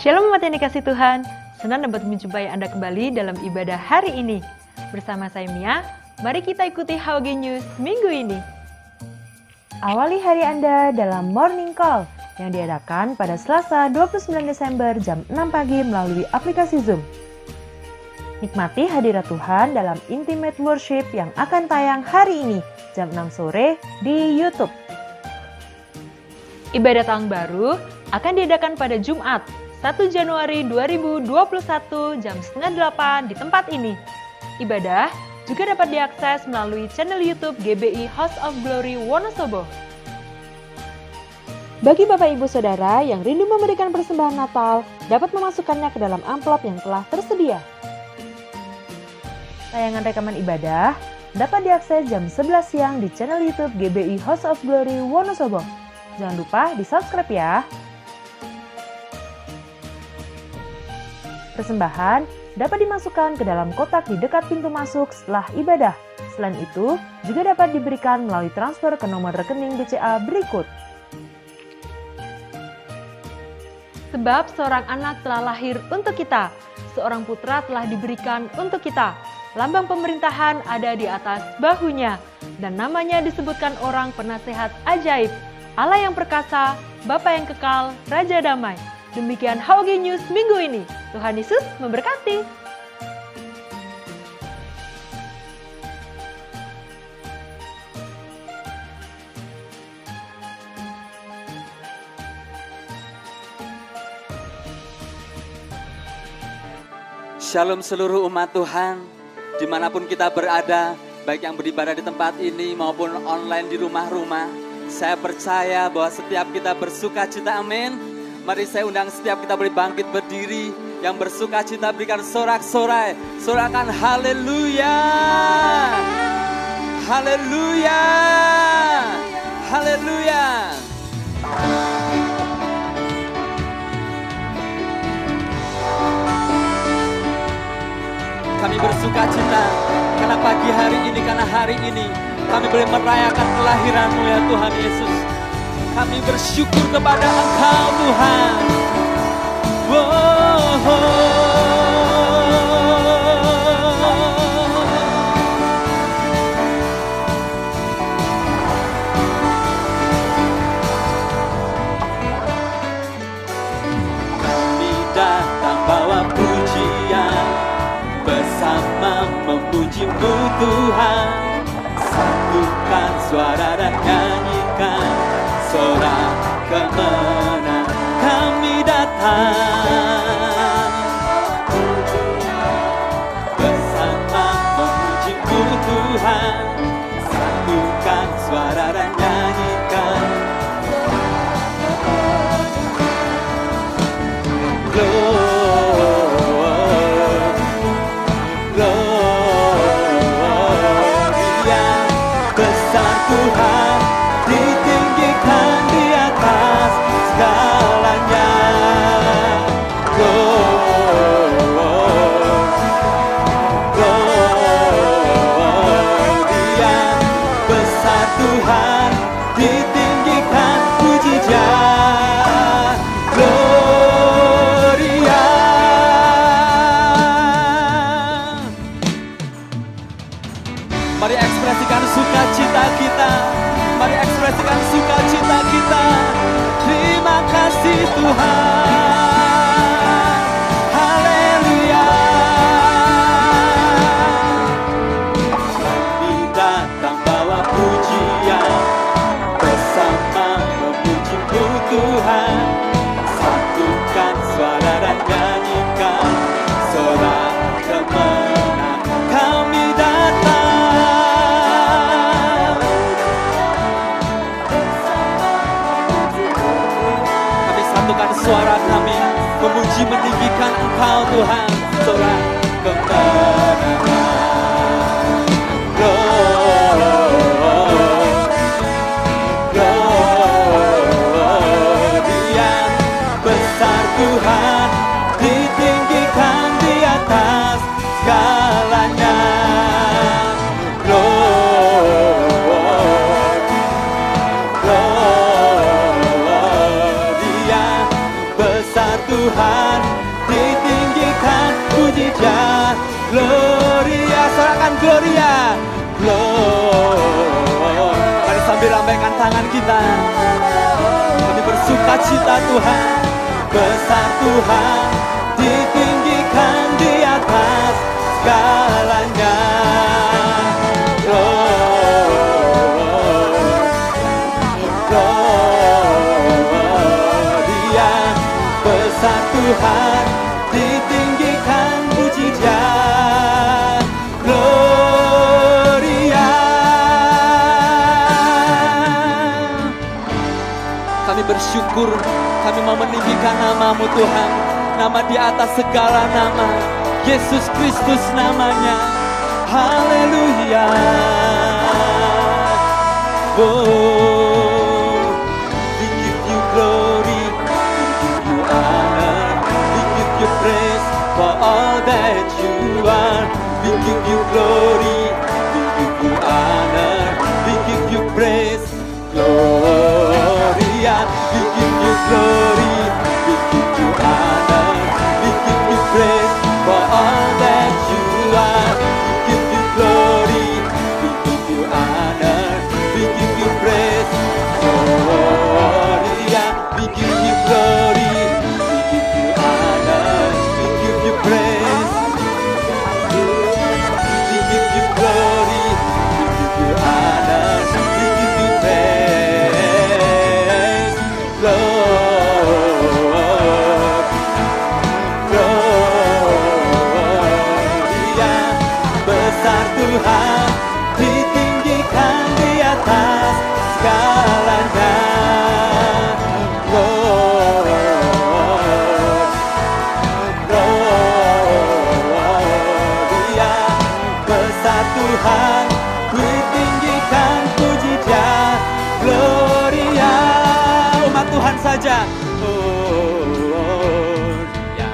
Shalom umat yang dikasih Tuhan, senang dapat menjumpai Anda kembali dalam ibadah hari ini. Bersama saya Mia, mari kita ikuti HOG News minggu ini. Awali hari Anda dalam Morning Call yang diadakan pada Selasa 29 Desember jam 6 pagi melalui aplikasi Zoom. Nikmati hadirat Tuhan dalam Intimate Worship yang akan tayang hari ini jam 6 sore di YouTube. Ibadah tahun baru akan diadakan pada Jumat 1 Januari 2021 jam 7:30 di tempat ini. Ibadah juga dapat diakses melalui channel YouTube GBI House of Glory Wonosobo. Bagi Bapak Ibu Saudara yang rindu memberikan persembahan Natal, dapat memasukkannya ke dalam amplop yang telah tersedia. Tayangan rekaman ibadah dapat diakses jam 11 siang di channel YouTube GBI House of Glory Wonosobo. Jangan lupa di-subscribe ya. Persembahan dapat dimasukkan ke dalam kotak di dekat pintu masuk setelah ibadah. Selain itu, juga dapat diberikan melalui transfer ke nomor rekening BCA berikut. Sebab seorang anak telah lahir untuk kita, seorang putra telah diberikan untuk kita. Lambang pemerintahan ada di atas bahunya, dan namanya disebutkan orang penasehat ajaib, Allah yang perkasa, Bapa yang kekal, Raja damai. Demikian HOG News minggu ini. Tuhan Yesus memberkati. Shalom seluruh umat Tuhan, dimanapun kita berada, baik yang beribadah di tempat ini maupun online di rumah-rumah. Saya percaya bahwa setiap kita bersuka cita, amin. Mari saya undang setiap kita boleh bangkit berdiri. Yang bersuka cita berikan sorak-sorai, sorakan haleluya, haleluya, haleluya. Kami bersuka cita karena pagi hari ini, karena hari ini kami boleh merayakan kelahiran-Mu ya Tuhan Yesus. Kami bersyukur kepada Engkau Tuhan. Kami datang bawa pujian, bersama memuji-Mu Tuhan. Satukan suara dan nyanyikan sorak kemenangan. Kami datang bersama memuji-Mu Tuhan. Satukan suara dan nyanyikan Gloria. Besar Tuhan, ditinggikan di atas segalanya. Gloria. Besar Tuhan, ditinggikan puji-Nya. Gloria. Mari ekspresikan sukacita kita. Mari ekspresikan sukacita kita. Terima kasih Tuhan. Haleluya. Kami datang bawa pujian, bersama memuji-Mu Tuhan. Satukan suara dan nyanyikan sorak kemenangan. Kami datang. Kami satukan suara kami, memuji meninggikan Engkau Tuhan. Sorak kemenangan. Gloria. Besar Tuhan, ditinggikan di atas segalanya. Gloria. Besar Tuhan, Gloria. Glory. Mari sambil lambaikan tangan kita. Kami bersuka cita Tuhan, besar Tuhan, ditinggikan di atas segalanya. Gloria, besar Tuhan, ditinggikan puji Dia. Gloria. Kami bersyukur, kami mau meninggikan nama-Mu Tuhan, nama di atas segala nama, Yesus Kristus namanya. Haleluya. Oh, we give you glory, we give you honor, we give you praise for all that you are. We give you glory, we give you honor, we give you praise. Gloria, we give you glory, we give you honor, we give you praise for all that you are. We give you glory, we give you honor, we give you praise. Gloria, we give you glory, we give you honor, we give you praise. We give you glory, we give you honor, we give you praise. Gloria, besar Tuhan, ditinggikan di atas segalanya. Gloria, besar Tuhan, ditinggikan puji Dia. Gloria, umat Tuhan saja. Ya.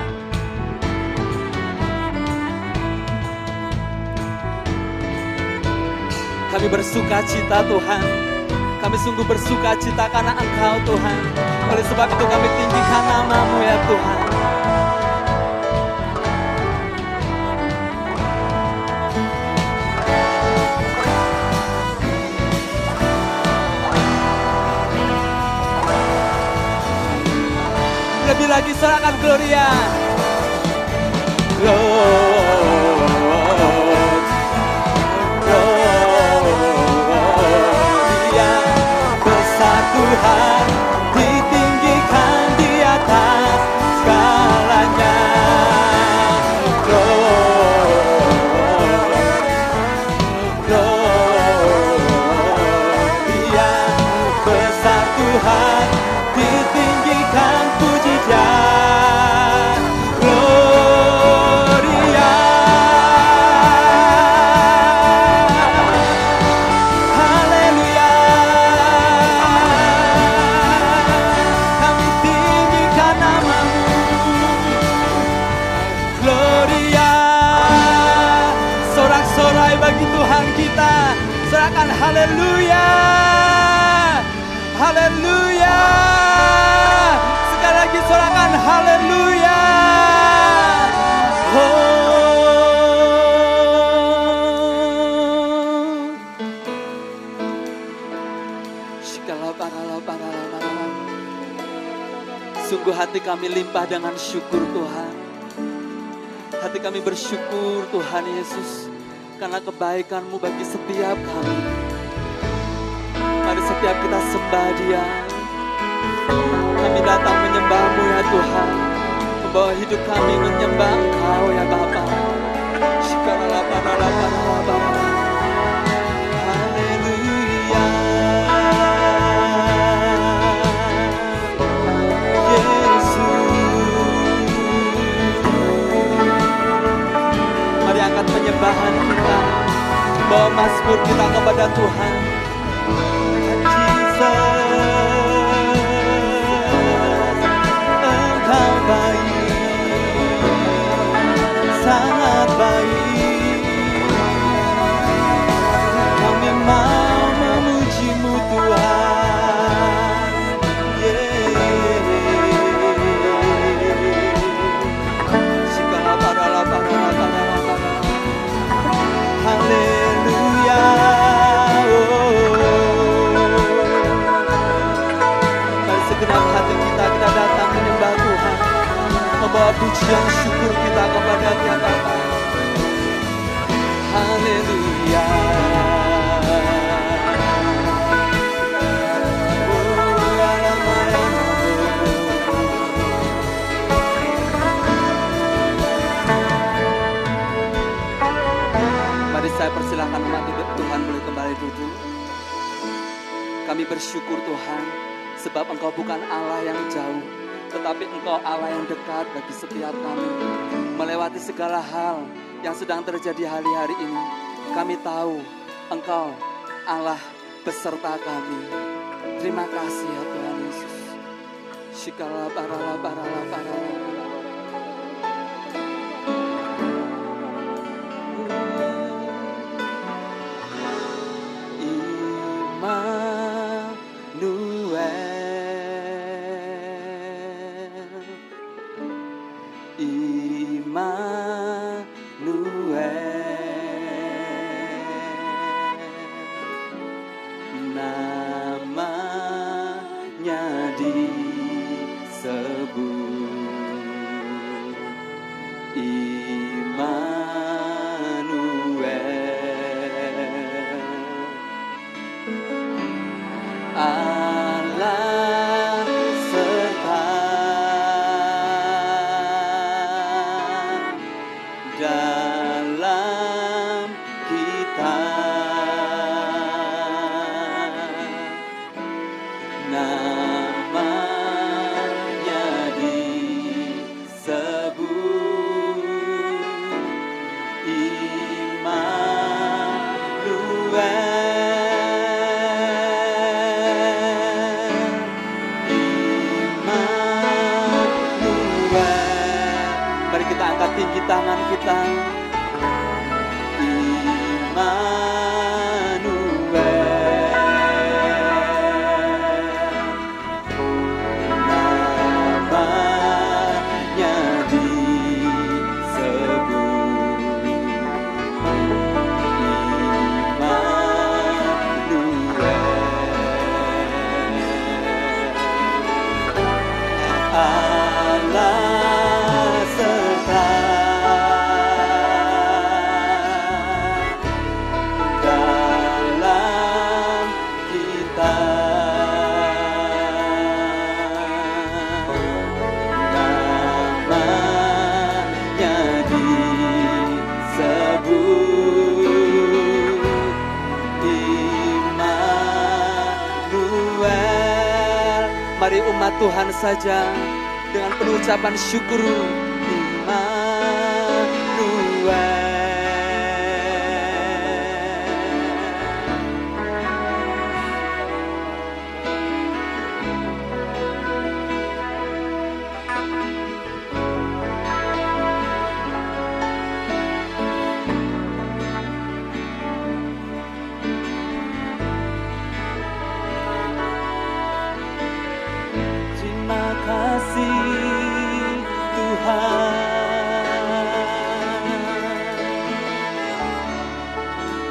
Kami bersuka cita Tuhan, kami sungguh bersuka cita karena Engkau Tuhan. Oleh sebab itu kami tinggikan nama-Mu ya Tuhan. Lebih lagi serahkan Gloria. Gloria, besar Tuhan, ditinggikan di atas segalanya. Gloria, besar Tuhan, ditinggikan puji Dia. Gloria. Haleluya. Kami tinggikan nama-Mu. Gloria. Sorak-sorai bagi Tuhan kita. Serahkan haleluya. Haleluya. Sekali lagi sorakan haleluya. Sungguh hati kami limpah dengan syukur Tuhan. Hati kami bersyukur Tuhan Yesus, karena kebaikan-Mu bagi setiap kami. Mari setiap kita sembah Dia. Kami datang menyembah-Mu ya Tuhan, membawa hidup kami menyembah Engkau ya Bapa. Haleluya. Yesus. Mari angkat penyembahan kita, bawa mazmur kita kepada Tuhan. Engkau baik, sangat baik. Kami mau memuji-Mu Tuhan. Haleluya. pujian syukur kita kepada-Nya Bapa. Haleluya. Mari saya persilahkan umat Tuhan boleh kembali duduk. Kami bersyukur Tuhan, sebab Engkau bukan Allah yang jauh, tetapi Engkau Allah yang dekat bagi setiap kami. Melewati segala hal yang sedang terjadi hari-hari ini, kami tahu Engkau Allah beserta kami. Terima kasih ya Tuhan Yesus. Shikala barala barala barala. Tangan kita, mari umat Tuhan saja dengan penuh ucapan syukur. Immanuel.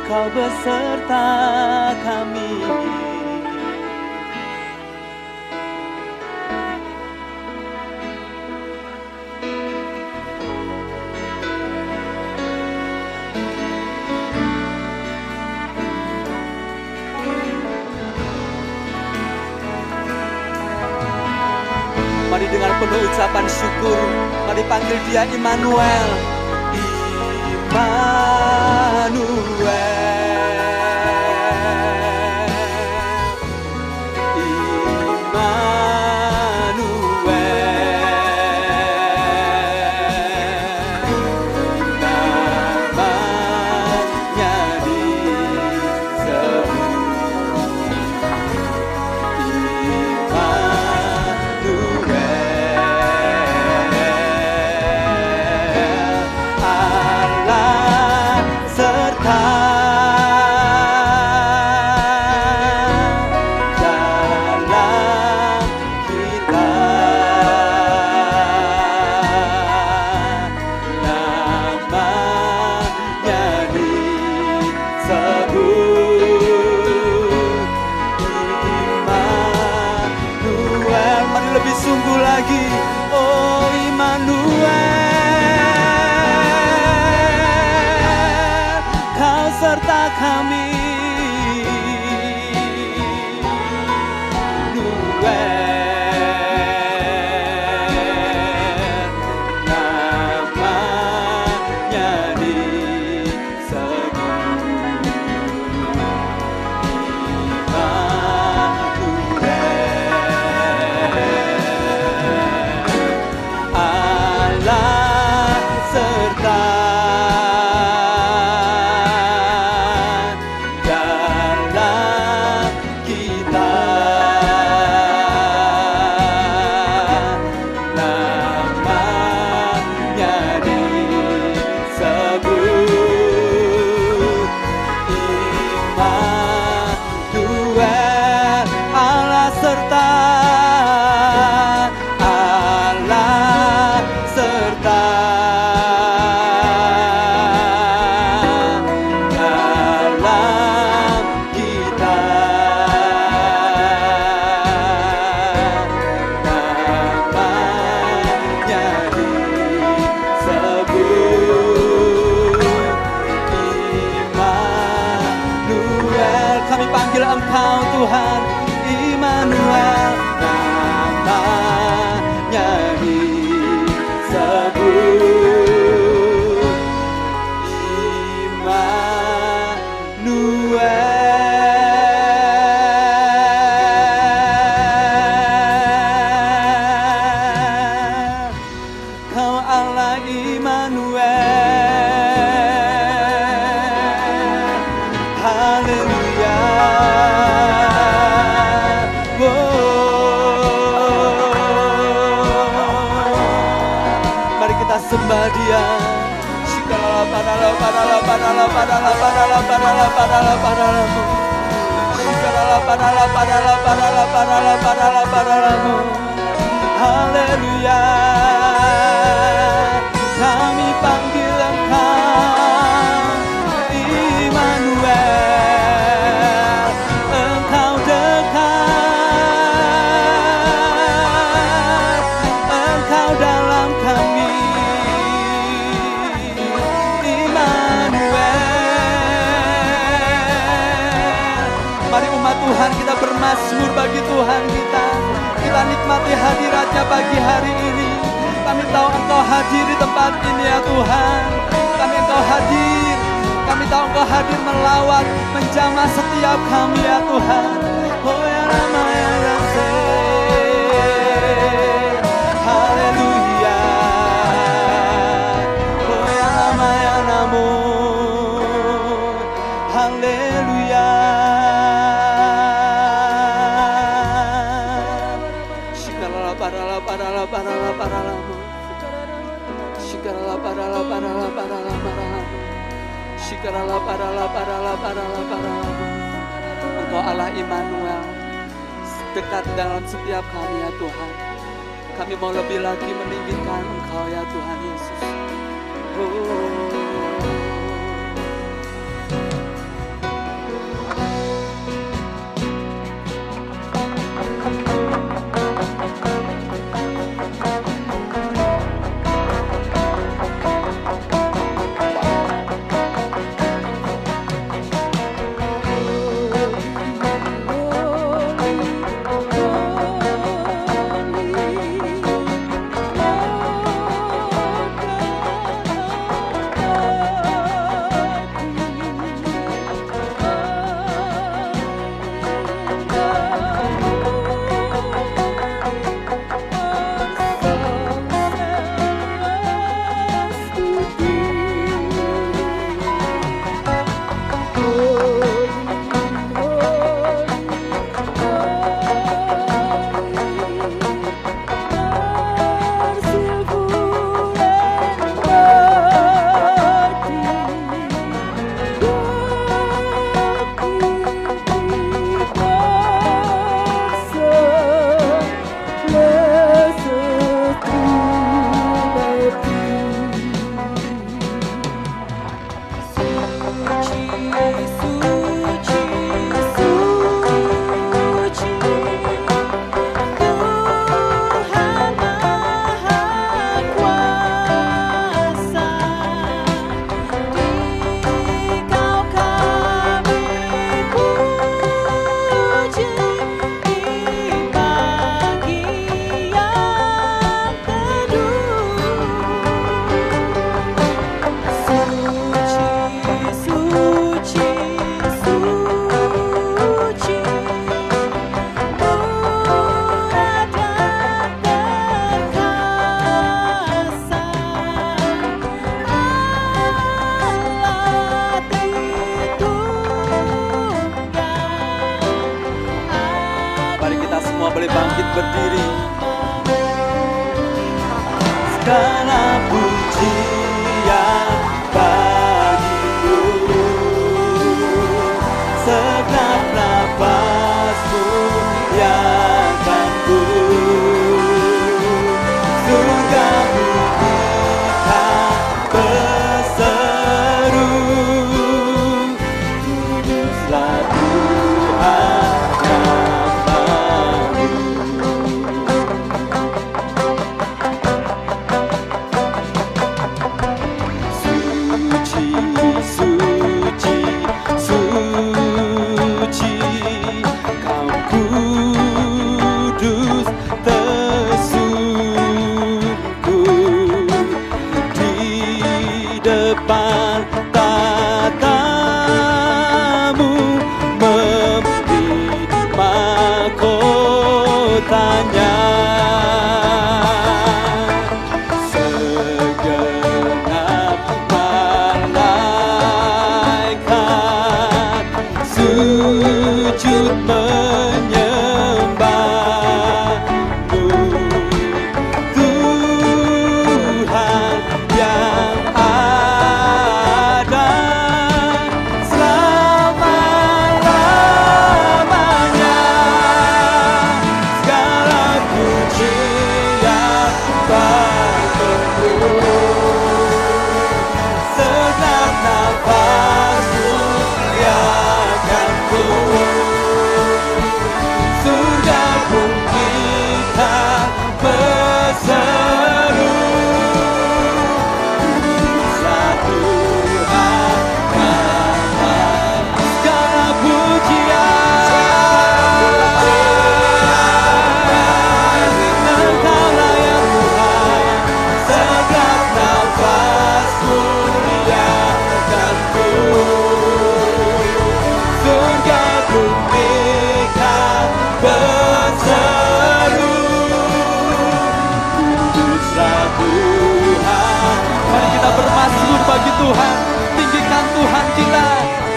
Kau beserta kami, mari dengan penuh ucapan syukur, mari panggil Dia Immanuel. Immanuel. panggil Engkau Tuhan, Immanuel, namanya disebut Immanuel. Kau Allah Immanuel. Haleluya. Mari kita sembah Dia. Shikala padala padala padala padala padala padala padala padala. Shikala padala padala padala padala padala padala. Haleluya. Kami panggil Engkau Immanuel. Engkau dekat, Engkau dalam kami, Immanuel. Mari umat Tuhan kita bermazmur bagi Tuhan kita. Kita nikmati hadirat-Nya pagi hari ini. Kami tahu Engkau hadir di tempat ini ya Tuhan. Engkau hadir. Kami tahu Engkau hadir melawat, menjamah setiap kami ya Tuhan. Oh ya Rama ya Rase. Haleluya. Oh ya Rama ya Namo. Haleluya. Shikala parala parala parala parala. Shikala parala parala parala parala. Shikala parala parala parala parala. Engkau Allah Immanuel, dekat dalam setiap kami ya Tuhan. Kami mau lebih lagi meninggikan Engkau ya Tuhan Yesus. boleh bangkit berdiri. Segala pujian bagimu, segenap nafasku yang akan ku, surga bumi tak berseru, kuduslah Tuhan namamu. Suci, suci, suci, sujud menyembah-Mu, Tuhan yang ada selama-lamanya. Segala pujian bagimu, segenap nafas muliakan-Mu. Surga bumi kan berseru, satu nama. Segala pujian, Engkau-Lah yang Tuhan, segenap nafas muliakan-Mu. Surga bumi kan berseru, kuduslah Tuhan. Mari kita bermasmur bagi Tuhan, tinggikan Tuhan kita,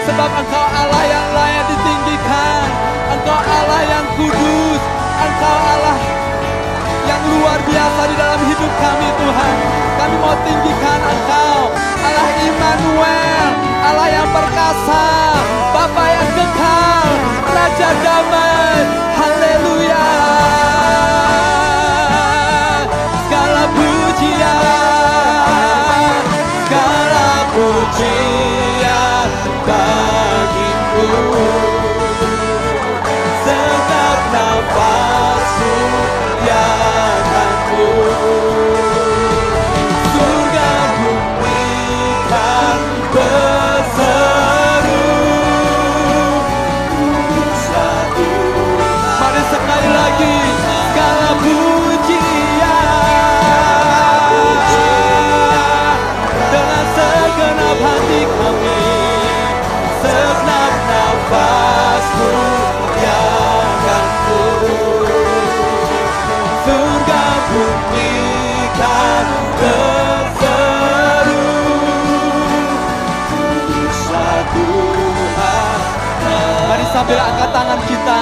sebab Engkau Allah yang layak ditinggikan. Engkau Allah yang kudus, Engkau Allah yang luar biasa di dalam hidup kami Tuhan. Kami mau tinggikan Engkau, Allah Immanuel, Allah yang perkasa, Bapa yang kekal, Raja damai. Haleluya. Segala pujian, segala pujian bagi-Mu, segenap nafas muliakan-Mu. Surga bumi kan berseru, kuduslah Tuhan. Mari sekali lagi, segala pujian dengan segenap hati kami, segenap nafas muliakan-Mu. Surga bumi kan berseru, kuduslah Tuhan. Mari sambil angkat tangan kita.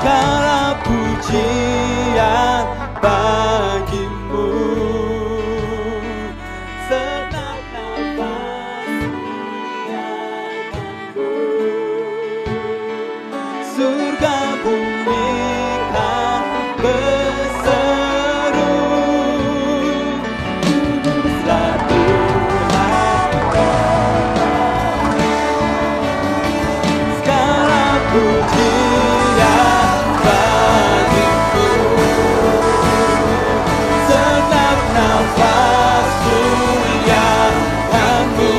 Segala pujian bagi-Mu, segenap nafas muliakan-Mu. Surga bumi kan berseru, kuduslah Tuhan. Segala pujian bagi-Mu, segenap nafas muliakan-Mu.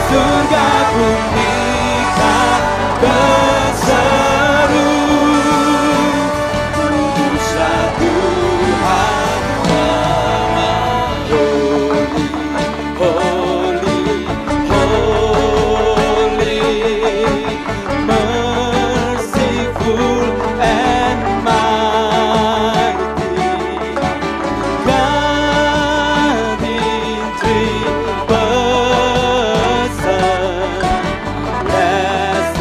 Surga bumi kan berseru, kuduslah Tuhan. Holy, holy, merciful and mighty, God in three persons, blessed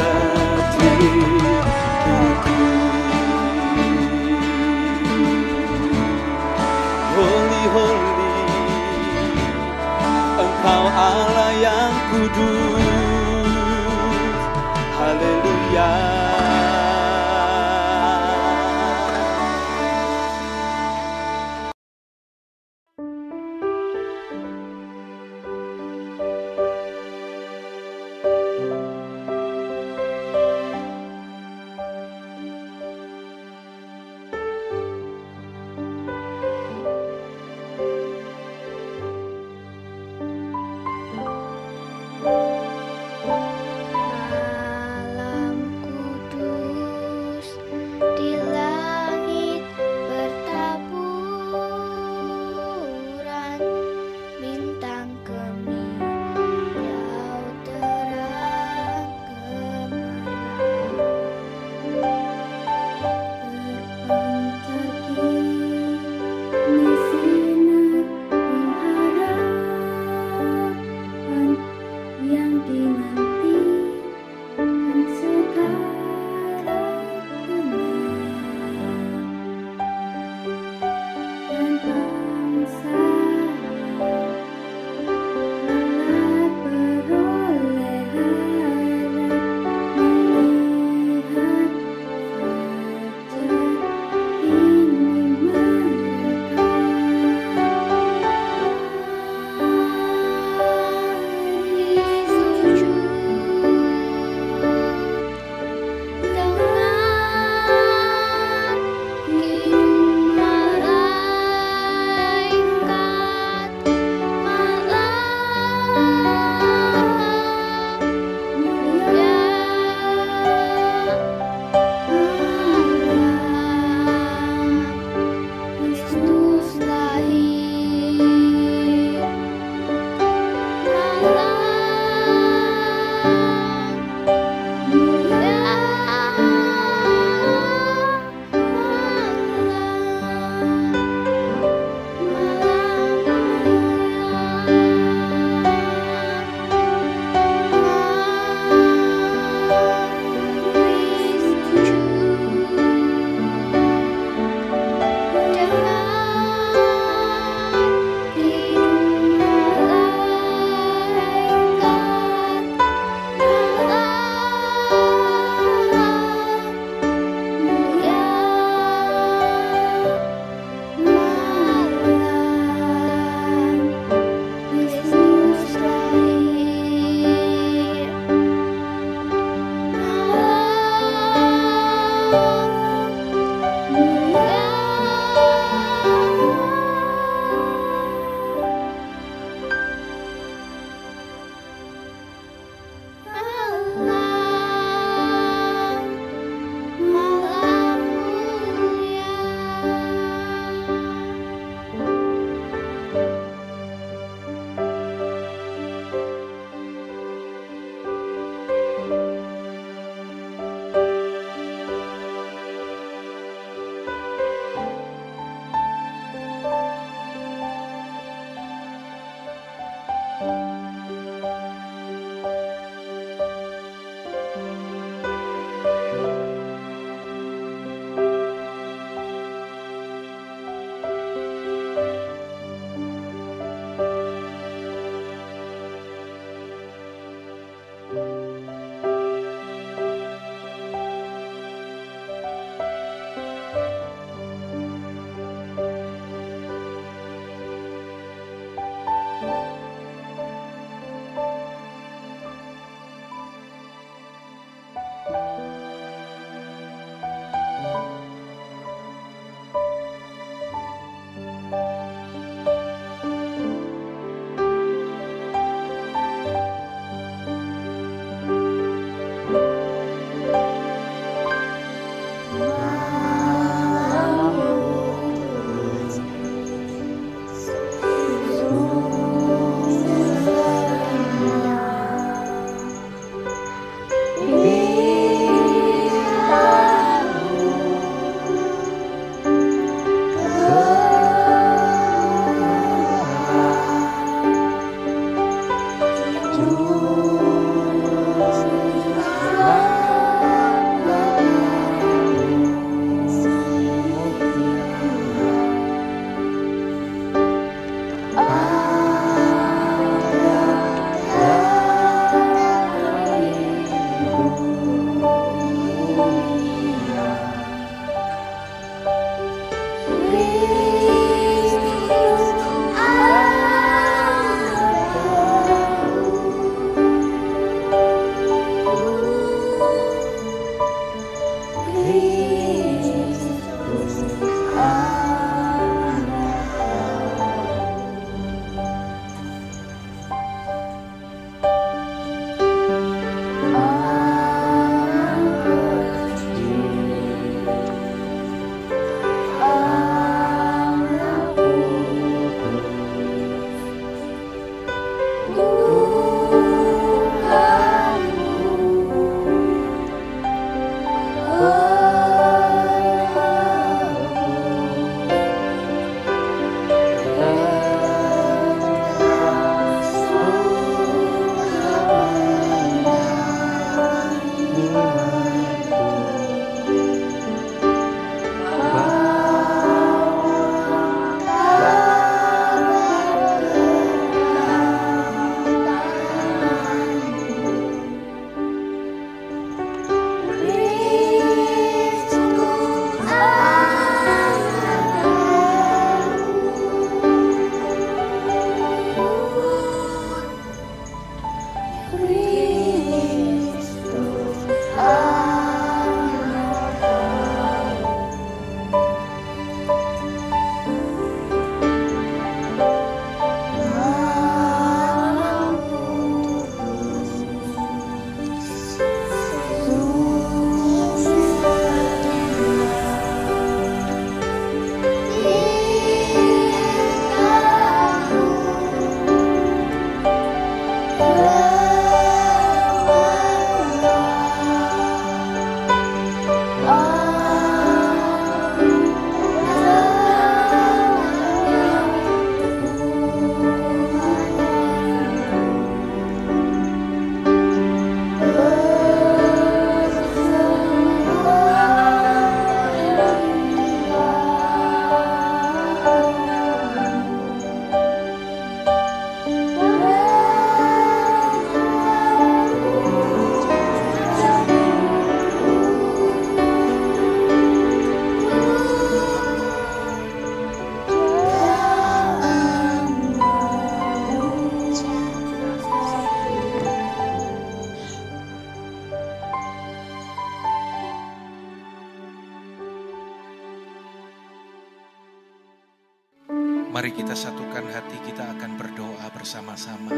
Mari kita satukan hati, kita akan berdoa bersama-sama.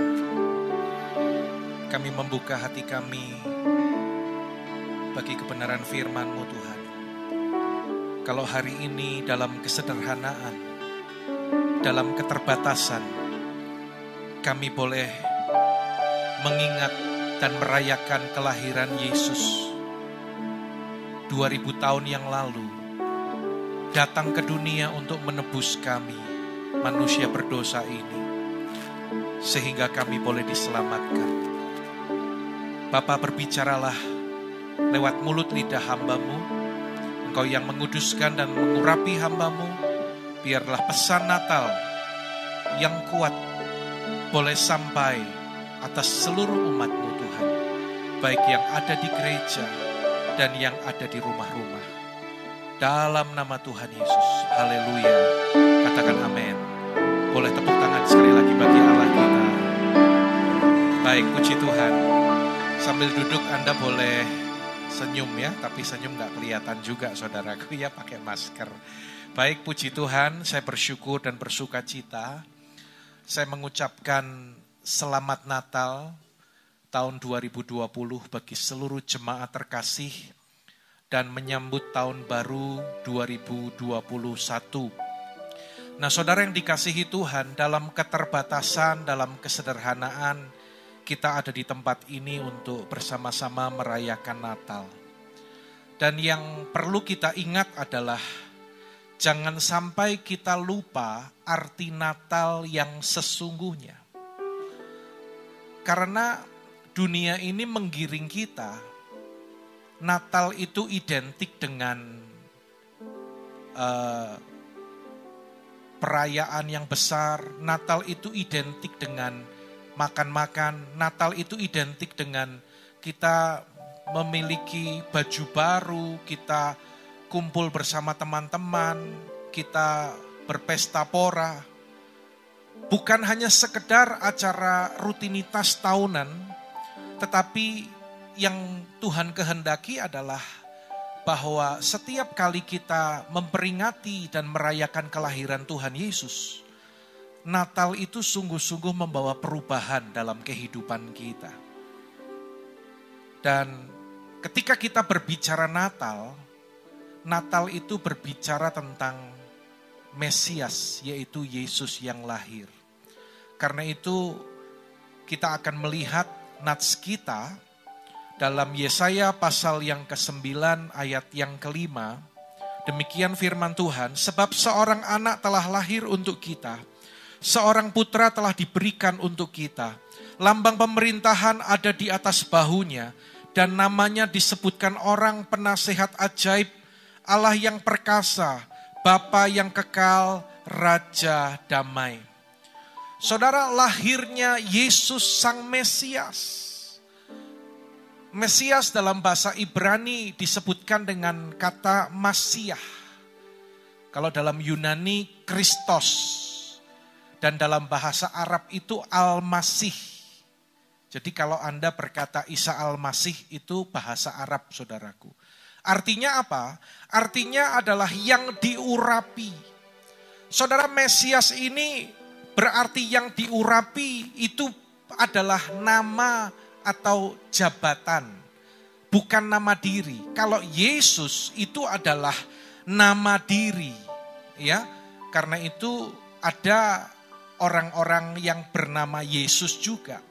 Kami membuka hati kami bagi kebenaran firman-Mu Tuhan. Kalau hari ini dalam kesederhanaan, dalam keterbatasan, kami boleh mengingat dan merayakan kelahiran Yesus 2000 tahun yang lalu, datang ke dunia untuk menebus kami, manusia berdosa ini, sehingga kami boleh diselamatkan. Bapa, berbicaralah lewat mulut lidah hamba-Mu. Engkau yang menguduskan dan mengurapi hamba-Mu. Biarlah pesan Natal yang kuat boleh sampai atas seluruh umat-Mu Tuhan, baik yang ada di gereja dan yang ada di rumah-rumah. Dalam nama Tuhan Yesus, haleluya. Katakan amin. Boleh tepuk tangan sekali lagi bagi Allah kita. Baik, puji Tuhan. Sambil duduk Anda boleh senyum ya, tapi senyum gak kelihatan juga saudaraku ya, pakai masker. Baik, puji Tuhan, saya bersyukur dan bersuka cita. Saya mengucapkan selamat Natal tahun 2020 bagi seluruh jemaat terkasih dan menyambut tahun baru 2021. Nah, saudara yang dikasihi Tuhan, dalam keterbatasan, dalam kesederhanaan, kita ada di tempat ini untuk bersama-sama merayakan Natal. Dan yang perlu kita ingat adalah jangan sampai kita lupa arti Natal yang sesungguhnya. Karena dunia ini menggiring kita, Natal itu identik dengan perayaan yang besar, Natal itu identik dengan makan-makan, Natal itu identik dengan kita memiliki baju baru, kita kumpul bersama teman-teman, kita berpesta pora. Bukan hanya sekedar acara rutinitas tahunan, tetapi yang Tuhan kehendaki adalah bahwa setiap kali kita memperingati dan merayakan kelahiran Tuhan Yesus, Natal itu sungguh-sungguh membawa perubahan dalam kehidupan kita. Dan ketika kita berbicara Natal, Natal itu berbicara tentang Mesias, yaitu Yesus yang lahir. Karena itu kita akan melihat nats kita dalam Yesaya pasal yang ke-9 ayat yang ke-5. Demikian firman Tuhan, sebab seorang anak telah lahir untuk kita, seorang putra telah diberikan untuk kita. Lambang pemerintahan ada di atas bahunya, dan namanya disebutkan orang penasehat ajaib, Allah yang perkasa, Bapa yang kekal, Raja damai. Saudara, lahirnya Yesus Sang Mesias. Mesias dalam bahasa Ibrani disebutkan dengan kata Masiah. Kalau dalam Yunani, Kristos. Dan dalam bahasa Arab itu Al-Masih. Jadi kalau Anda berkata Isa Al-Masih itu bahasa Arab, saudaraku. Artinya apa? Artinya adalah yang diurapi. Saudara, Mesias ini berarti yang diurapi itu adalah nama atau jabatan, bukan nama diri. Kalau Yesus itu adalah nama diri, ya. Karena itu ada orang-orang yang bernama Yesus juga.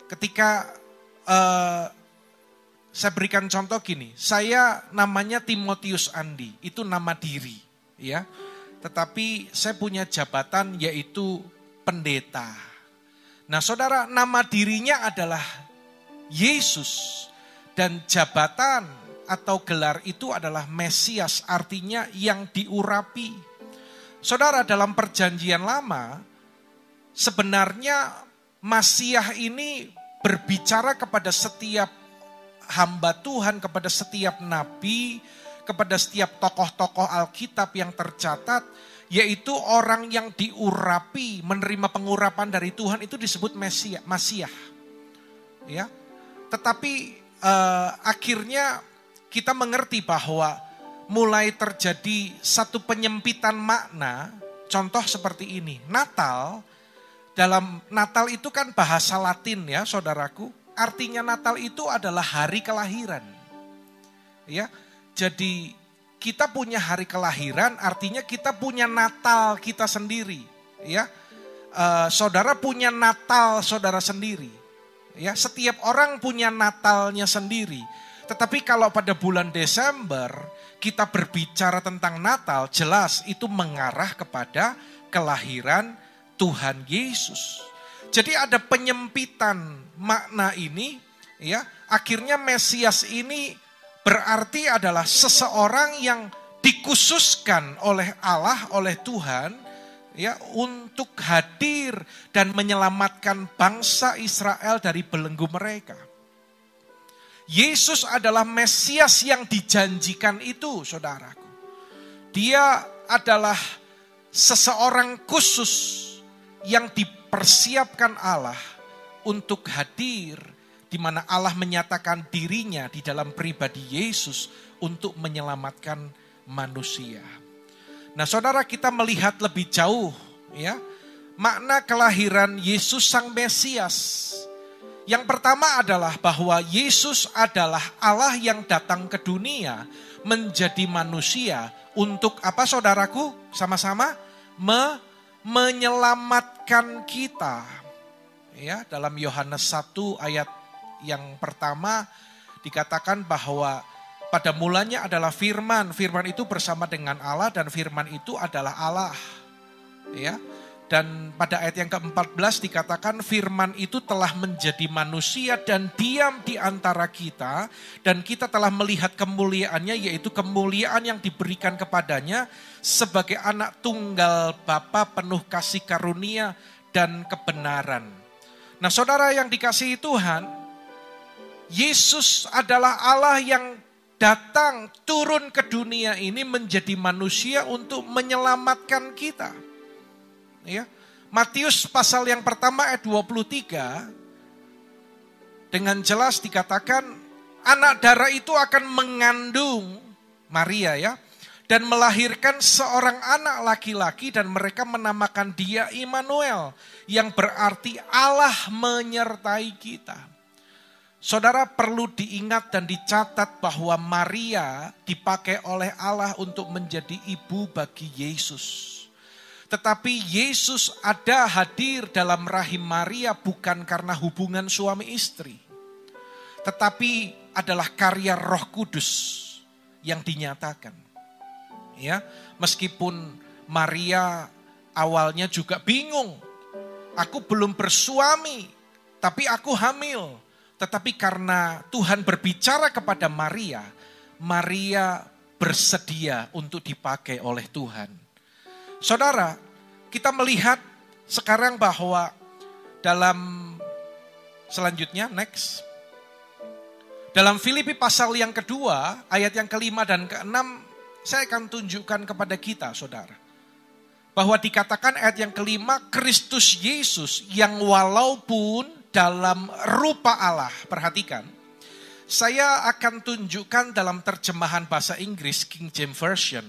Ketika saya berikan contoh gini, saya namanya Timotius Andi, itu nama diri, ya. Tetapi saya punya jabatan yaitu pendeta. Nah, saudara, nama dirinya adalah Yesus dan jabatan atau gelar itu adalah Mesias, artinya yang diurapi. Saudara, dalam perjanjian lama sebenarnya Masiah ini berbicara kepada setiap hamba Tuhan, kepada setiap nabi, kepada setiap tokoh-tokoh Alkitab yang tercatat, yaitu orang yang diurapi, menerima pengurapan dari Tuhan itu disebut Masiah. Ya. Tetapi akhirnya kita mengerti bahwa mulai terjadi satu penyempitan makna contoh seperti ini. Dalam Natal itu kan bahasa Latin ya saudaraku. Artinya Natal itu adalah hari kelahiran. Ya, jadi kita punya hari kelahiran, artinya kita punya Natal kita sendiri. Ya, saudara punya Natal saudara sendiri. Ya, setiap orang punya Natalnya sendiri. Tetapi kalau pada bulan Desember kita berbicara tentang Natal, jelas itu mengarah kepada kelahiran Tuhan Yesus. Jadi ada penyempitan makna ini, ya. Akhirnya Mesias ini berarti adalah seseorang yang dikhususkan oleh Allah, oleh Tuhan, ya, untuk hadir dan menyelamatkan bangsa Israel dari belenggu mereka. Yesus adalah Mesias yang dijanjikan itu, saudaraku. Dia adalah seseorang khusus yang dipersiapkan Allah untuk hadir, di mana Allah menyatakan dirinya di dalam pribadi Yesus untuk menyelamatkan manusia. Nah, saudara, kita melihat lebih jauh, ya, makna kelahiran Yesus Sang Mesias. Yang pertama adalah bahwa Yesus adalah Allah yang datang ke dunia menjadi manusia untuk apa, saudaraku? Sama-sama menyelamatkan kita. Ya, dalam Yohanes 1 ayat yang pertama dikatakan bahwa pada mulanya adalah firman. Firman itu bersama dengan Allah dan firman itu adalah Allah. Ya. Dan pada ayat yang ke-14 dikatakan firman itu telah menjadi manusia dan diam di antara kita. Dan kita telah melihat kemuliaannya, yaitu kemuliaan yang diberikan kepadanya sebagai anak tunggal Bapa penuh kasih karunia dan kebenaran. Nah, saudara yang dikasihi Tuhan, Yesus adalah Allah yang datang turun ke dunia ini menjadi manusia untuk menyelamatkan kita. Ya, Matius pasal yang pertama ayat 23 dengan jelas dikatakan anak darah itu akan mengandung Maria, ya, dan melahirkan seorang anak laki-laki dan mereka menamakan dia Immanuel, yang berarti Allah menyertai kita. Saudara, perlu diingat dan dicatat bahwa Maria dipakai oleh Allah untuk menjadi ibu bagi Yesus. Tetapi Yesus ada hadir dalam rahim Maria bukan karena hubungan suami istri. Tetapi adalah karya Roh Kudus yang dinyatakan. Ya, meskipun Maria awalnya juga bingung. Aku belum bersuami, tapi aku hamil. Tetapi karena Tuhan berbicara kepada Maria, Maria bersedia untuk dipakai oleh Tuhan. Saudara, kita melihat sekarang bahwa dalam selanjutnya, next. Dalam Filipi pasal yang kedua, ayat yang ke-5 dan ke-6, saya akan tunjukkan kepada kita, saudara. Bahwa dikatakan ayat yang ke-5, Kristus Yesus yang walaupun dalam rupa Allah, perhatikan. Saya akan tunjukkan dalam terjemahan bahasa Inggris, King James Version.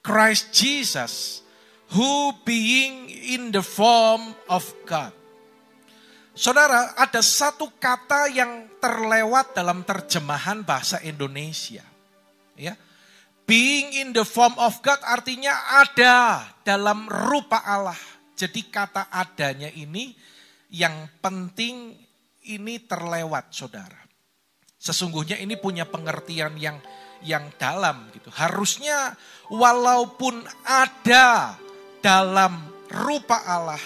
Christ Jesus, who being in the form of God. Saudara, ada satu kata yang terlewat dalam terjemahan bahasa Indonesia. Ya. Being in the form of God artinya ada dalam rupa Allah. Jadi kata adanya ini yang penting ini terlewat, saudara. Sesungguhnya ini punya pengertian yang dalam gitu. Harusnya walaupun ada dalam rupa Allah.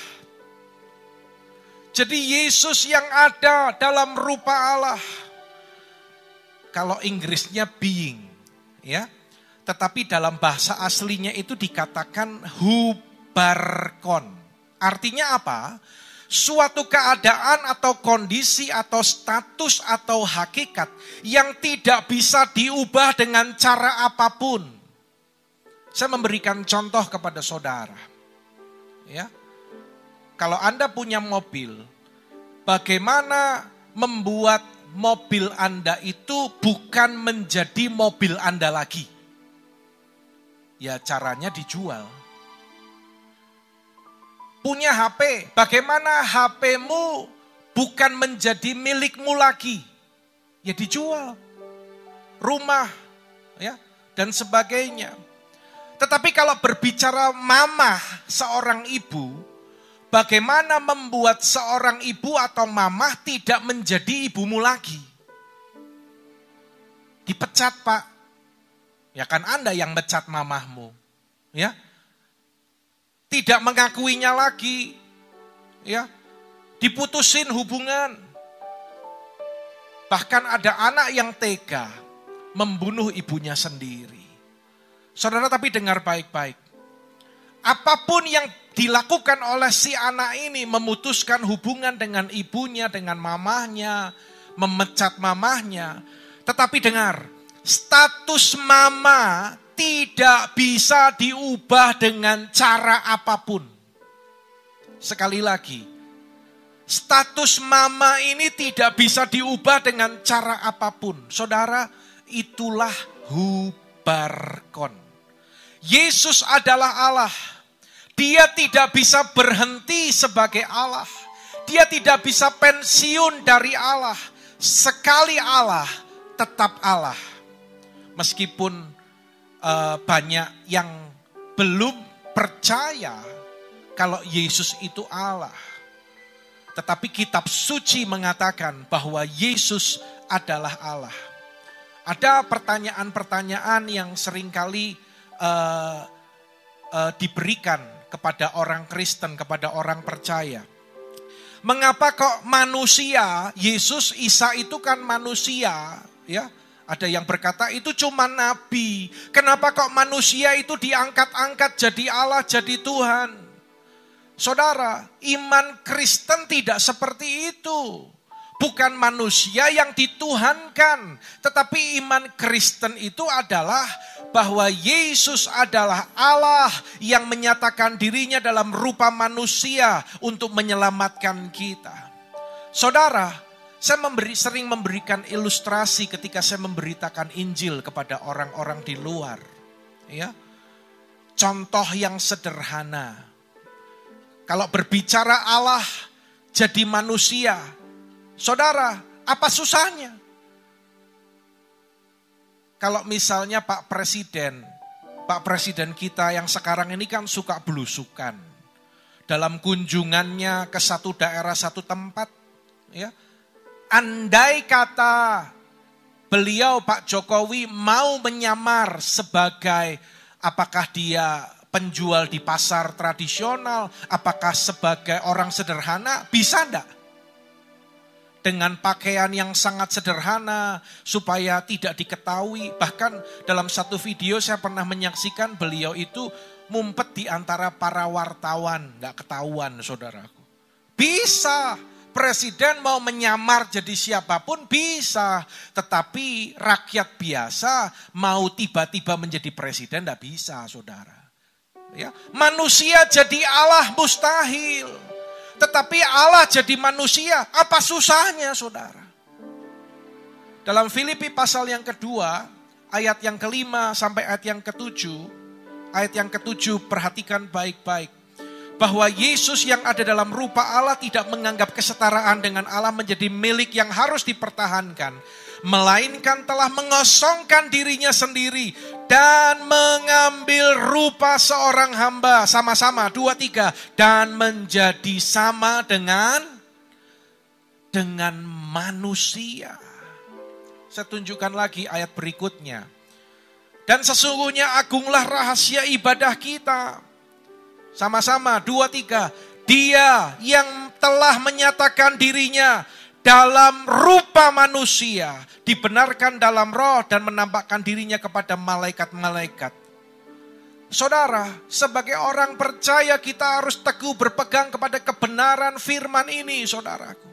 Jadi Yesus yang ada dalam rupa Allah. Kalau Inggrisnya being, ya. Tetapi dalam bahasa aslinya itu dikatakan hubarkon. Artinya apa? Suatu keadaan atau kondisi atau status atau hakikat yang tidak bisa diubah dengan cara apapun. Saya memberikan contoh kepada saudara. Ya. Kalau Anda punya mobil, bagaimana membuat mobil Anda itu bukan menjadi mobil Anda lagi? Ya caranya dijual. punya HP, bagaimana HP-mu bukan menjadi milikmu lagi? Ya dijual. Rumah, ya, dan sebagainya. Tetapi kalau berbicara mamah seorang ibu, bagaimana membuat seorang ibu atau mamah tidak menjadi ibumu lagi? Dipecat, Pak. Ya kan Anda yang mecat mamahmu. Ya. Tidak mengakuinya lagi. Ya. Diputusin hubungan. Bahkan ada anak yang tega membunuh ibunya sendiri. Saudara, tapi dengar baik-baik. Apapun yang dilakukan oleh si anak ini, memutuskan hubungan dengan ibunya, dengan mamahnya, memecat mamahnya. Tetapi dengar, status mama tidak bisa diubah dengan cara apapun. Sekali lagi, status mama ini tidak bisa diubah dengan cara apapun. Saudara, itulah hubarkon. Yesus adalah Allah. Dia tidak bisa berhenti sebagai Allah. Dia tidak bisa pensiun dari Allah. Sekali Allah, tetap Allah. Meskipun banyak yang belum percaya kalau Yesus itu Allah. Tetapi kitab suci mengatakan bahwa Yesus adalah Allah. Ada pertanyaan-pertanyaan yang seringkali diberikan kepada orang Kristen, kepada orang percaya. Mengapa kok manusia, Yesus, Isa itu kan manusia, ya? Ada yang berkata itu cuma nabi. Kenapa kok manusia itu diangkat-angkat jadi Allah, jadi Tuhan? Saudara, iman Kristen tidak seperti itu. Bukan manusia yang dituhankan, tetapi iman Kristen itu adalah bahwa Yesus adalah Allah yang menyatakan dirinya dalam rupa manusia untuk menyelamatkan kita. Saudara, saya sering memberikan ilustrasi ketika saya memberitakan Injil kepada orang-orang di luar. Ya, contoh yang sederhana. Kalau berbicara Allah jadi manusia, saudara, apa susahnya? Kalau misalnya Pak Presiden kita yang sekarang ini kan suka belusukan. Dalam kunjungannya ke satu daerah, satu tempat, ya. Andai kata beliau Pak Jokowi mau menyamar sebagai apakah dia penjual di pasar tradisional, apakah sebagai orang sederhana, bisa enggak? Dengan pakaian yang sangat sederhana supaya tidak diketahui. Bahkan dalam satu video saya pernah menyaksikan beliau itu mumpet di antara para wartawan, enggak ketahuan saudaraku. Bisa. Presiden mau menyamar jadi siapapun bisa, tetapi rakyat biasa mau tiba-tiba menjadi presiden tidak bisa, saudara. Ya, manusia jadi Allah mustahil, tetapi Allah jadi manusia, apa susahnya, saudara? Dalam Filipi pasal yang kedua, ayat yang ke-5 sampai ayat yang ke-7, ayat yang ke-7 perhatikan baik-baik. Bahwa Yesus yang ada dalam rupa Allah tidak menganggap kesetaraan dengan Allah menjadi milik yang harus dipertahankan. Melainkan telah mengosongkan dirinya sendiri dan mengambil rupa seorang hamba. Sama-sama, 2, 3. Dan menjadi sama dengan manusia. Saya tunjukkan lagi ayat berikutnya. Dan sesungguhnya agunglah rahasia ibadah kita. Sama-sama, 2, 3. Dia yang telah menyatakan dirinya dalam rupa manusia, dibenarkan dalam roh dan menampakkan dirinya kepada malaikat-malaikat. Saudara, sebagai orang percaya kita harus teguh berpegang kepada kebenaran firman ini, saudaraku.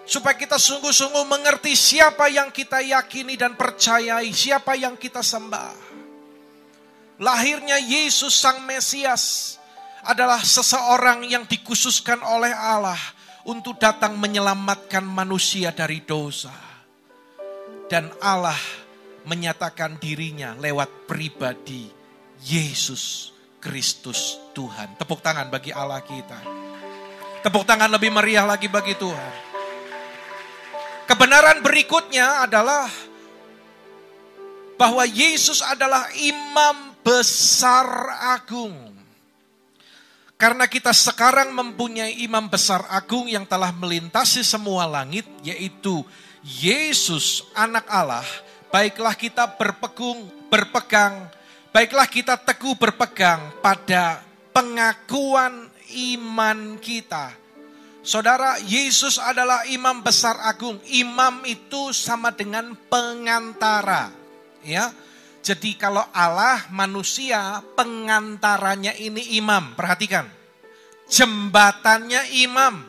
Supaya kita sungguh-sungguh mengerti siapa yang kita yakini dan percayai, siapa yang kita sembah. Lahirnya Yesus Sang Mesias adalah seseorang yang dikhususkan oleh Allah untuk datang menyelamatkan manusia dari dosa. Dan Allah menyatakan dirinya lewat pribadi Yesus Kristus Tuhan. Tepuk tangan bagi Allah kita. Tepuk tangan lebih meriah lagi bagi Tuhan. Kebenaran berikutnya adalah bahwa Yesus adalah imam besar agung. Karena kita sekarang mempunyai imam besar agung yang telah melintasi semua langit, yaitu Yesus anak Allah. Baiklah kita baiklah kita teguh berpegang pada pengakuan iman kita. Saudara, Yesus adalah imam besar agung. Imam itu sama dengan pengantara. Ya, jadi kalau Allah manusia, pengantaranya ini imam. Perhatikan, jembatannya imam.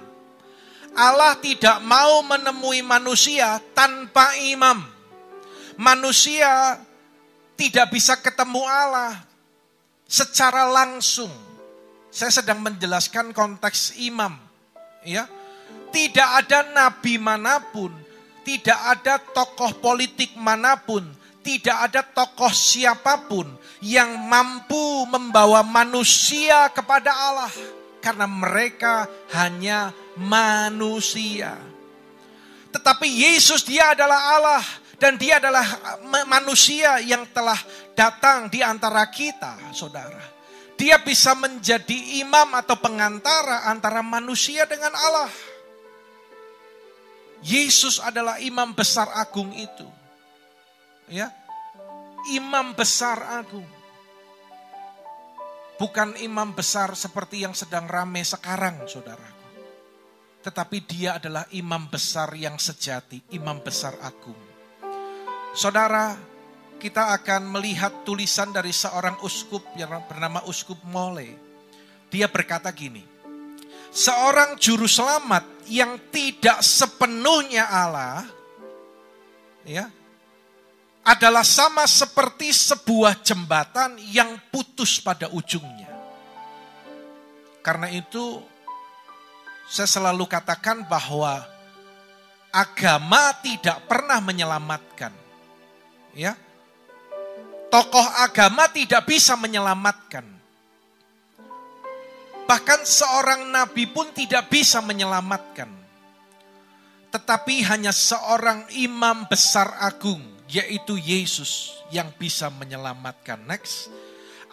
Allah tidak mau menemui manusia tanpa imam. Manusia tidak bisa ketemu Allah secara langsung. Saya sedang menjelaskan konteks imam. Ya, tidak ada nabi manapun, tidak ada tokoh politik manapun, tidak ada tokoh siapapun yang mampu membawa manusia kepada Allah. Karena mereka hanya manusia. Tetapi Yesus, dia adalah Allah. Dan dia adalah manusia yang telah datang di antara kita, saudara. Dia bisa menjadi imam atau pengantara antara manusia dengan Allah. Yesus adalah imam besar agung itu. Ya, imam besar agung. Bukan imam besar seperti yang sedang ramai sekarang, saudaraku. Tetapi dia adalah imam besar yang sejati, imam besar agung. Saudara, kita akan melihat tulisan dari seorang uskup yang bernama Uskup Mole. Dia berkata gini, seorang juru selamat yang tidak sepenuhnya Allah, ya, adalah sama seperti sebuah jembatan yang putus pada ujungnya. Karena itu, saya selalu katakan bahwa agama tidak pernah menyelamatkan. Ya, tokoh agama tidak bisa menyelamatkan. Bahkan seorang nabi pun tidak bisa menyelamatkan. Tetapi hanya seorang imam besar agung, yaitu Yesus yang bisa menyelamatkan. Next.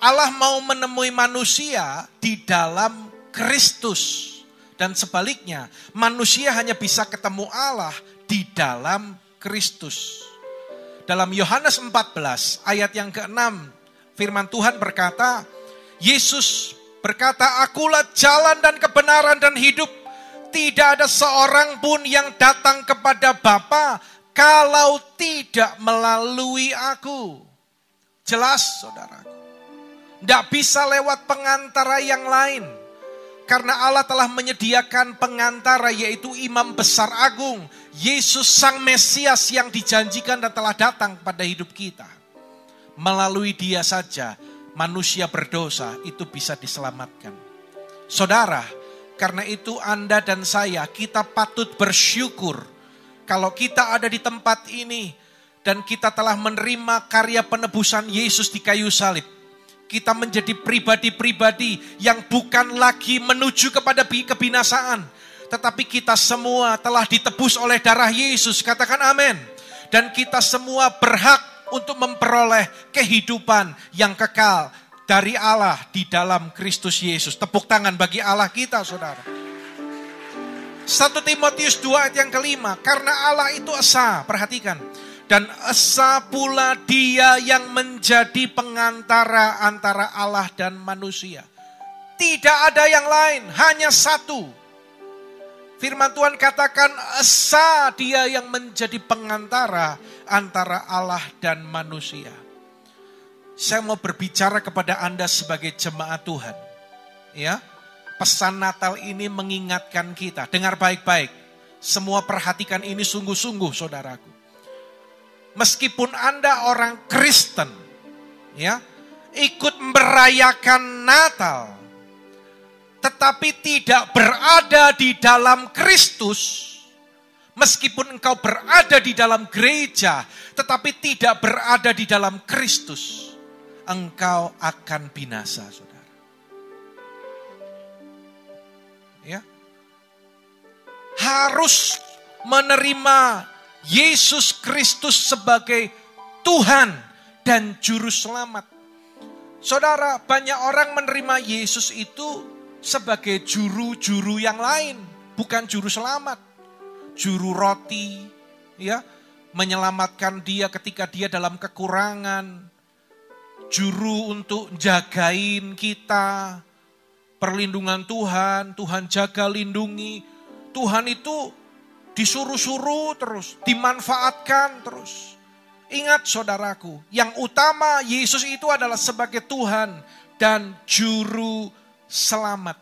Allah mau menemui manusia di dalam Kristus. Dan sebaliknya, manusia hanya bisa ketemu Allah di dalam Kristus. Dalam Yohanes 14 ayat yang ke-6, firman Tuhan berkata, Yesus berkata, akulah jalan dan kebenaran dan hidup. Tidak ada seorang pun yang datang kepada Bapa kalau tidak melalui aku. Jelas, saudaraku. Tidak bisa lewat pengantara yang lain. Karena Allah telah menyediakan pengantara, yaitu imam besar agung. Yesus sang Mesias yang dijanjikan dan telah datang pada hidup kita. Melalui dia saja, manusia berdosa itu bisa diselamatkan. Saudara, karena itu Anda dan saya, kita patut bersyukur kalau kita ada di tempat ini dan kita telah menerima karya penebusan Yesus di kayu salib. Kita menjadi pribadi-pribadi yang bukan lagi menuju kepada kebinasaan. Tetapi kita semua telah ditebus oleh darah Yesus. Katakan amin. Dan kita semua berhak untuk memperoleh kehidupan yang kekal dari Allah di dalam Kristus Yesus. Tepuk tangan bagi Allah kita, saudara. 1 Timotius 2 ayat yang ke-5. Karena Allah itu esa. Perhatikan. Dan esa pula dia yang menjadi pengantara antara Allah dan manusia. Tidak ada yang lain, hanya satu. Firman Tuhan katakan esa dia yang menjadi pengantara antara Allah dan manusia. Saya mau berbicara kepada Anda sebagai jemaat Tuhan. Ya, pesan Natal ini mengingatkan kita. Dengar baik-baik. Semua perhatikan ini sungguh-sungguh, saudaraku. Meskipun Anda orang Kristen, ya, ikut merayakan Natal, tetapi tidak berada di dalam Kristus, meskipun engkau berada di dalam gereja, tetapi tidak berada di dalam Kristus, engkau akan binasa, saudara. ya, harus menerima Yesus Kristus sebagai Tuhan dan Juru Selamat. Saudara, banyak orang menerima Yesus itu sebagai juru-juru yang lain, bukan Juru Selamat. Juru roti, ya, menyelamatkan dia ketika dia dalam kekurangan. Juru untuk jagain kita, perlindungan Tuhan, Tuhan jaga lindungi. Tuhan itu disuruh-suruh terus, dimanfaatkan terus. Ingat saudaraku, yang utama Yesus itu adalah sebagai Tuhan dan Juru Selamat.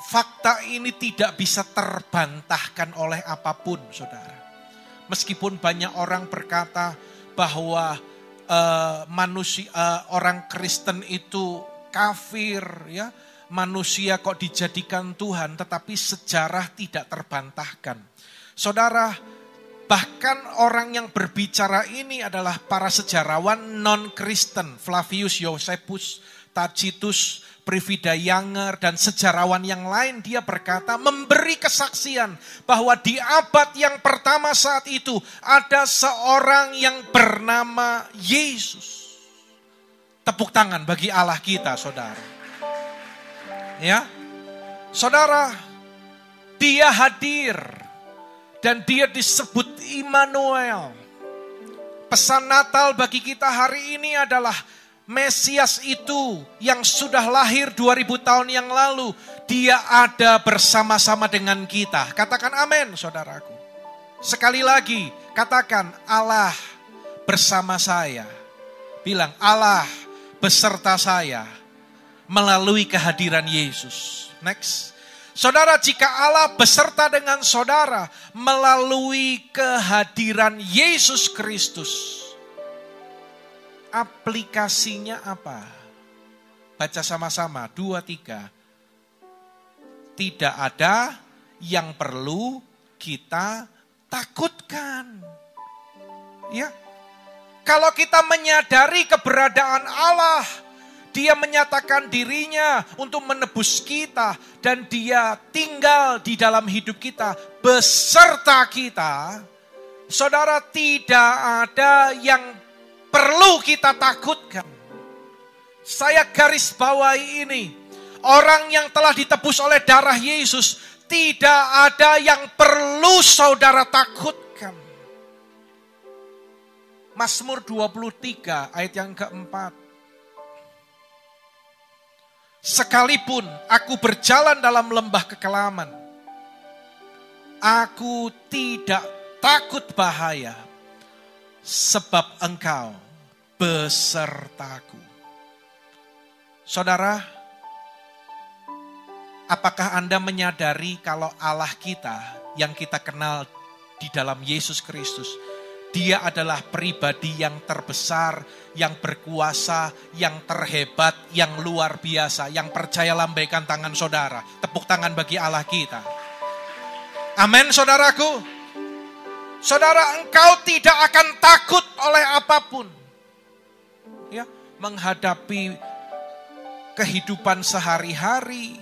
Fakta ini tidak bisa terbantahkan oleh apapun, saudara. Meskipun banyak orang berkata bahwa orang Kristen itu kafir, ya, manusia kok dijadikan Tuhan, tetapi sejarah tidak terbantahkan. Saudara, bahkan orang yang berbicara ini adalah para sejarawan non-Kristen, Flavius Josephus, Tacitus, Privida Younger, dan sejarawan yang lain. Dia berkata, memberi kesaksian bahwa di abad yang pertama saat itu ada seorang yang bernama Yesus. Tepuk tangan bagi Allah kita, saudara. Ya, saudara, dia hadir dan dia disebut Immanuel. Pesan Natal bagi kita hari ini adalah Mesias itu yang sudah lahir 2000 tahun yang lalu, dia ada bersama-sama dengan kita. Katakan amin, saudaraku. Sekali lagi, katakan Allah bersama saya. Bilang Allah beserta saya melalui kehadiran Yesus. Next. Saudara, jika Allah beserta dengan saudara melalui kehadiran Yesus Kristus, aplikasinya apa? Baca sama-sama, 2, 3. Tidak ada yang perlu kita takutkan. Ya. Kalau kita menyadari keberadaan Allah, Dia menyatakan dirinya untuk menebus kita dan Dia tinggal di dalam hidup kita beserta kita. Saudara, tidak ada yang perlu kita takutkan. Saya garis bawahi ini. Orang yang telah ditebus oleh darah Yesus, tidak ada yang perlu saudara takutkan. Mazmur 23 ayat yang keempat. Sekalipun aku berjalan dalam lembah kekelaman, aku tidak takut bahaya, sebab Engkau besertaku. Saudara, apakah Anda menyadari kalau Allah kita yang kita kenal di dalam Yesus Kristus, Dia adalah pribadi yang terbesar, yang berkuasa, yang terhebat, yang luar biasa. Yang percaya lambaikan tangan saudara. Tepuk tangan bagi Allah kita. Amin, saudaraku. Saudara, engkau tidak akan takut oleh apapun. Ya, menghadapi kehidupan sehari-hari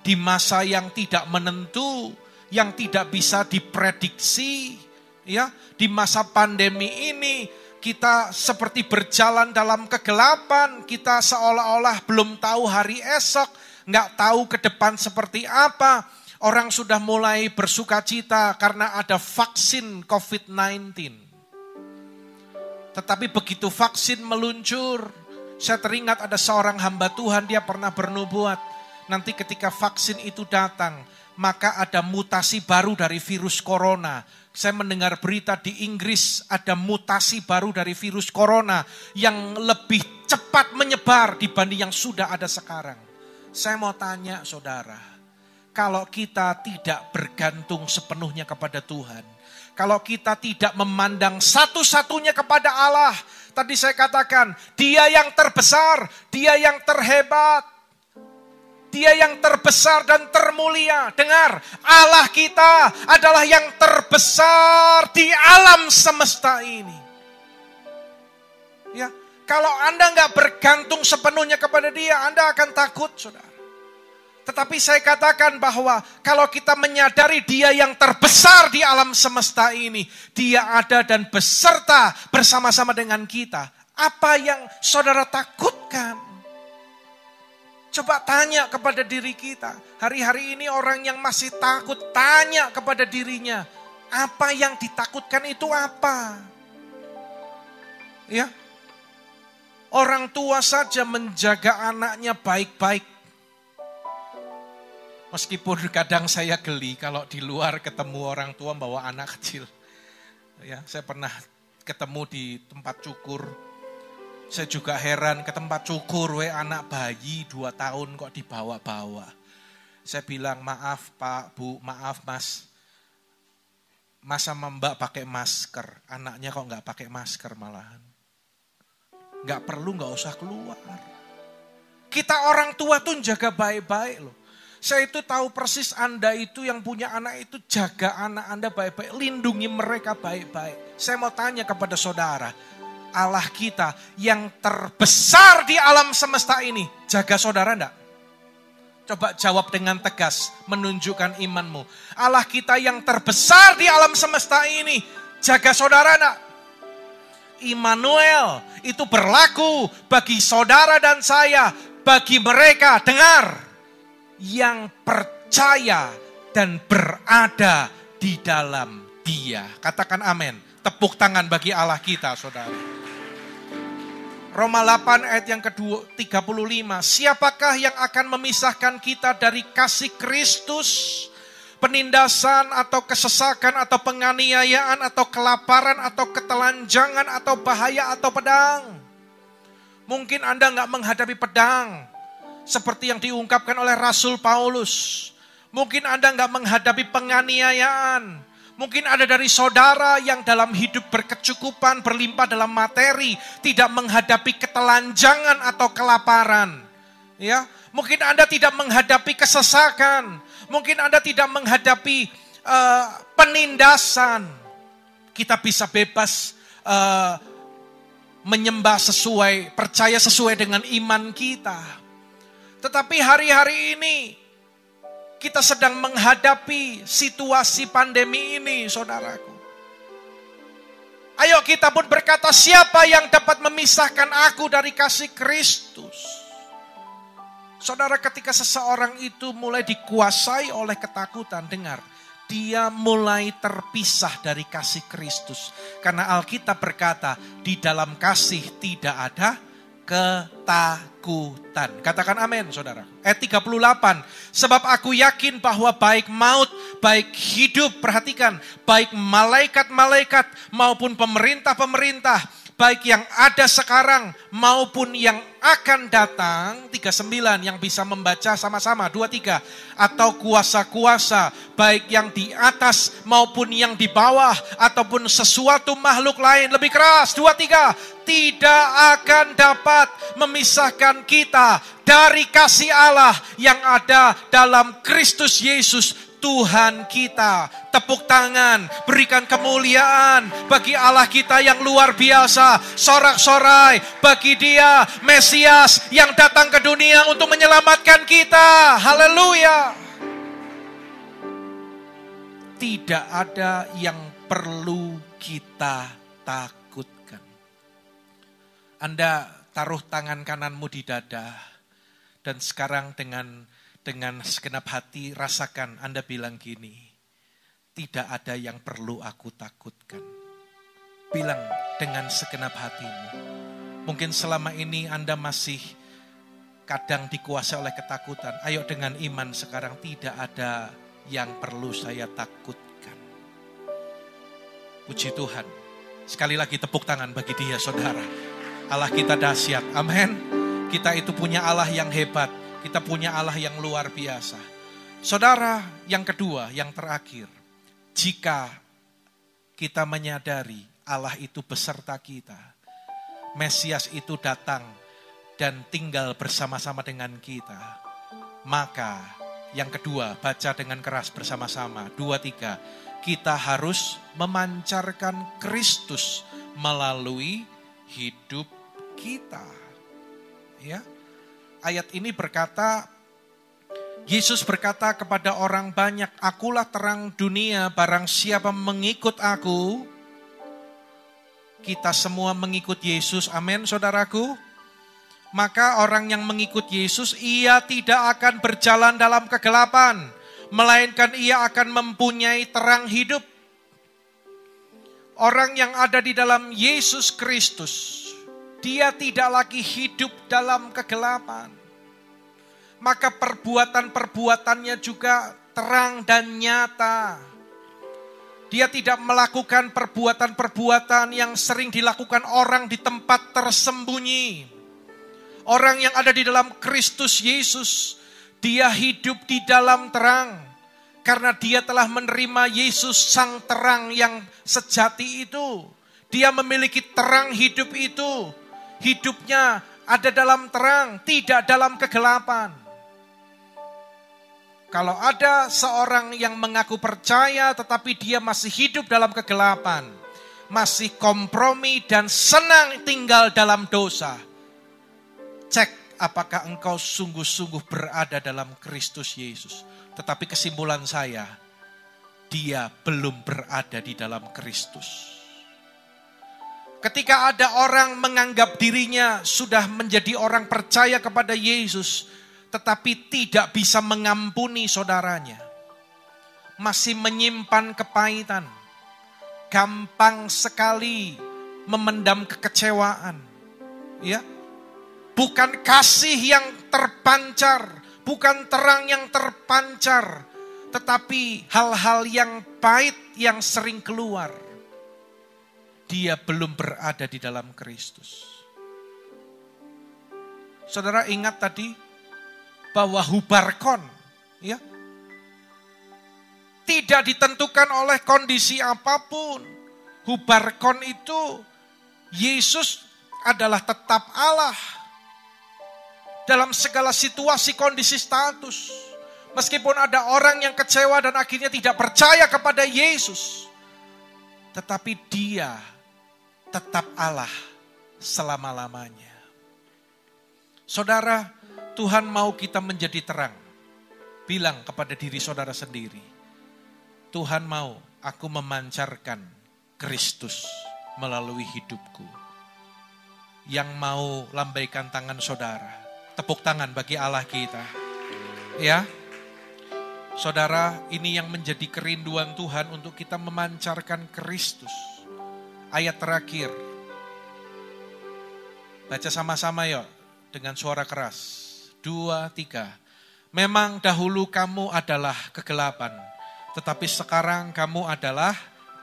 di masa yang tidak menentu, yang tidak bisa diprediksi. Ya, di masa pandemi ini kita seperti berjalan dalam kegelapan. Kita seolah-olah belum tahu hari esok, nggak tahu ke depan seperti apa. Orang sudah mulai bersukacita karena ada vaksin COVID-19. Tetapi begitu vaksin meluncur, saya teringat ada seorang hamba Tuhan, dia pernah bernubuat. Nanti ketika vaksin itu datang, maka ada mutasi baru dari virus corona. Saya mendengar berita di Inggris ada mutasi baru dari virus corona yang lebih cepat menyebar dibanding yang sudah ada sekarang. Saya mau tanya saudara, kalau kita tidak bergantung sepenuhnya kepada Tuhan, kalau kita tidak memandang satu-satunya kepada Allah, tadi saya katakan, Dia yang terbesar, Dia yang terhebat, Dia yang terbesar dan termulia. Dengar, Allah kita adalah yang terbesar di alam semesta ini. Ya, kalau Anda nggak bergantung sepenuhnya kepada Dia, Anda akan takut, saudara. Tetapi saya katakan bahwa kalau kita menyadari Dia yang terbesar di alam semesta ini, Dia ada dan beserta bersama-sama dengan kita. Apa yang saudara takutkan? Coba tanya kepada diri kita. Hari-hari ini orang yang masih takut, tanya kepada dirinya. Apa yang ditakutkan itu apa? Ya, orang tua saja menjaga anaknya baik-baik. Meskipun kadang saya geli kalau di luar ketemu orang tua bawa anak kecil. Ya, saya pernah ketemu di tempat cukur. Saya juga heran ke tempat cukur, anak bayi 2 tahun kok dibawa-bawa. Saya bilang, maaf Pak, Bu, maaf Mas. Mas sama Mbak pakai masker, anaknya kok nggak pakai masker malahan. Nggak perlu, nggak usah keluar. Kita orang tua tuh jaga baik-baik loh. Saya itu tahu persis Anda itu yang punya anak itu jaga anak Anda baik-baik. Lindungi mereka baik-baik. Saya mau tanya kepada saudara. Allah kita yang terbesar di alam semesta ini. Jaga saudara enggak? Coba jawab dengan tegas. Menunjukkan imanmu. Allah kita yang terbesar di alam semesta ini. Jaga saudara enggak? Immanuel itu berlaku bagi saudara dan saya. Bagi mereka, dengar. Yang percaya dan berada di dalam Dia. Katakan amin. Tepuk tangan bagi Allah kita, saudara. Roma 8 ayat yang ke-35. Siapakah yang akan memisahkan kita dari kasih Kristus? Penindasan atau kesesakan atau penganiayaan atau kelaparan atau ketelanjangan atau bahaya atau pedang? Mungkin Anda nggak menghadapi pedang. Seperti yang diungkapkan oleh Rasul Paulus. Mungkin Anda nggak menghadapi penganiayaan. Mungkin ada dari saudara yang dalam hidup berkecukupan, berlimpah dalam materi. Tidak menghadapi ketelanjangan atau kelaparan. Ya, mungkin Anda tidak menghadapi kesesakan. Mungkin Anda tidak menghadapi penindasan. Kita bisa bebas menyembah sesuai, percaya sesuai dengan iman kita. Tetapi hari-hari ini kita sedang menghadapi situasi pandemi ini, saudaraku. Ayo kita pun berkata, siapa yang dapat memisahkan aku dari kasih Kristus? Saudara, ketika seseorang itu mulai dikuasai oleh ketakutan, dengar, dia mulai terpisah dari kasih Kristus. Karena Alkitab berkata, di dalam kasih tidak ada ketakutan. Katakan amin, saudara. Ayat 38. Sebab aku yakin bahwa baik maut, baik hidup, perhatikan, baik malaikat-malaikat maupun pemerintah-pemerintah, baik yang ada sekarang maupun yang akan datang, 39 yang bisa membaca sama-sama, 23, atau kuasa-kuasa, baik yang di atas maupun yang di bawah, ataupun sesuatu makhluk lain, lebih keras, 23, tidak akan dapat memisahkan kita dari kasih Allah yang ada dalam Kristus Yesus, Tuhan kita. Tepuk tangan, berikan kemuliaan bagi Allah kita yang luar biasa. Sorak-sorai bagi Dia, Mesias yang datang ke dunia untuk menyelamatkan kita. Haleluya. Tidak ada yang perlu kita takutkan. Anda taruh tangan kananmu di dada, dan sekarang dengan segenap hati rasakan Anda bilang gini, tidak ada yang perlu aku takutkan. Bilang dengan segenap hatimu. Mungkin selama ini Anda masih kadang dikuasai oleh ketakutan. Ayo dengan iman sekarang, tidak ada yang perlu saya takutkan. Puji Tuhan. Sekali lagi tepuk tangan bagi Dia, saudara. Allah kita dahsyat. Amin. Kita itu punya Allah yang hebat. Kita punya Allah yang luar biasa. Saudara, yang kedua, yang terakhir. Jika kita menyadari Allah itu beserta kita. Mesias itu datang dan tinggal bersama-sama dengan kita. Maka yang kedua, baca dengan keras bersama-sama. 2, 3. Kita harus memancarkan Kristus melalui hidup kita. Ya. Ayat ini berkata, Yesus berkata kepada orang banyak, "Akulah terang dunia, barang siapa mengikut aku." Kita semua mengikut Yesus, amin saudaraku. Maka orang yang mengikut Yesus, ia tidak akan berjalan dalam kegelapan, melainkan ia akan mempunyai terang hidup. Orang yang ada di dalam Yesus Kristus, dia tidak lagi hidup dalam kegelapan. Maka perbuatan-perbuatannya juga terang dan nyata. Dia tidak melakukan perbuatan-perbuatan yang sering dilakukan orang di tempat tersembunyi. Orang yang ada di dalam Kristus Yesus, dia hidup di dalam terang. Karena dia telah menerima Yesus sang terang yang sejati itu. Dia memiliki terang hidup itu. Hidupnya ada dalam terang, tidak dalam kegelapan. Kalau ada seorang yang mengaku percaya tetapi dia masih hidup dalam kegelapan, masih kompromi dan senang tinggal dalam dosa, cek apakah engkau sungguh-sungguh berada dalam Kristus Yesus. Tetapi kesimpulan saya, dia belum berada di dalam Kristus. Ketika ada orang menganggap dirinya sudah menjadi orang percaya kepada Yesus, tetapi tidak bisa mengampuni saudaranya, masih menyimpan kepahitan, gampang sekali memendam kekecewaan, ya, bukan kasih yang terpancar, bukan terang yang terpancar, tetapi hal-hal yang pahit yang sering keluar. Dia belum berada di dalam Kristus. Saudara ingat tadi bahwa hubarkon, ya, tidak ditentukan oleh kondisi apapun. Hubarkon itu Yesus adalah tetap Allah dalam segala situasi, kondisi, status. Meskipun ada orang yang kecewa dan akhirnya tidak percaya kepada Yesus, tetapi dia tetap Allah selama-lamanya. Saudara, Tuhan mau kita menjadi terang. Bilang kepada diri saudara sendiri, Tuhan mau aku memancarkan Kristus melalui hidupku. Yang mau lambaikan tangan saudara, tepuk tangan bagi Allah kita. Ya, saudara, ini yang menjadi kerinduan Tuhan untuk kita memancarkan Kristus. Ayat terakhir, baca sama-sama yuk dengan suara keras. 2, 3. Memang dahulu kamu adalah kegelapan, tetapi sekarang kamu adalah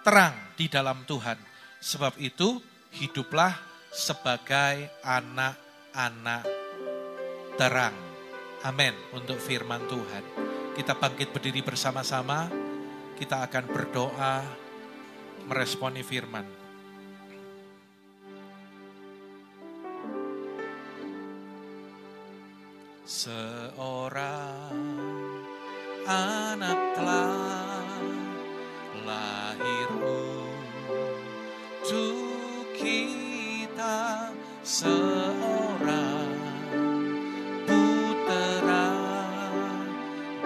terang di dalam Tuhan. Sebab itu hiduplah sebagai anak-anak terang. Amin untuk firman Tuhan. Kita bangkit berdiri bersama-sama. Kita akan berdoa meresponi firman. Seorang anak telah lahir untuk kita, seorang putera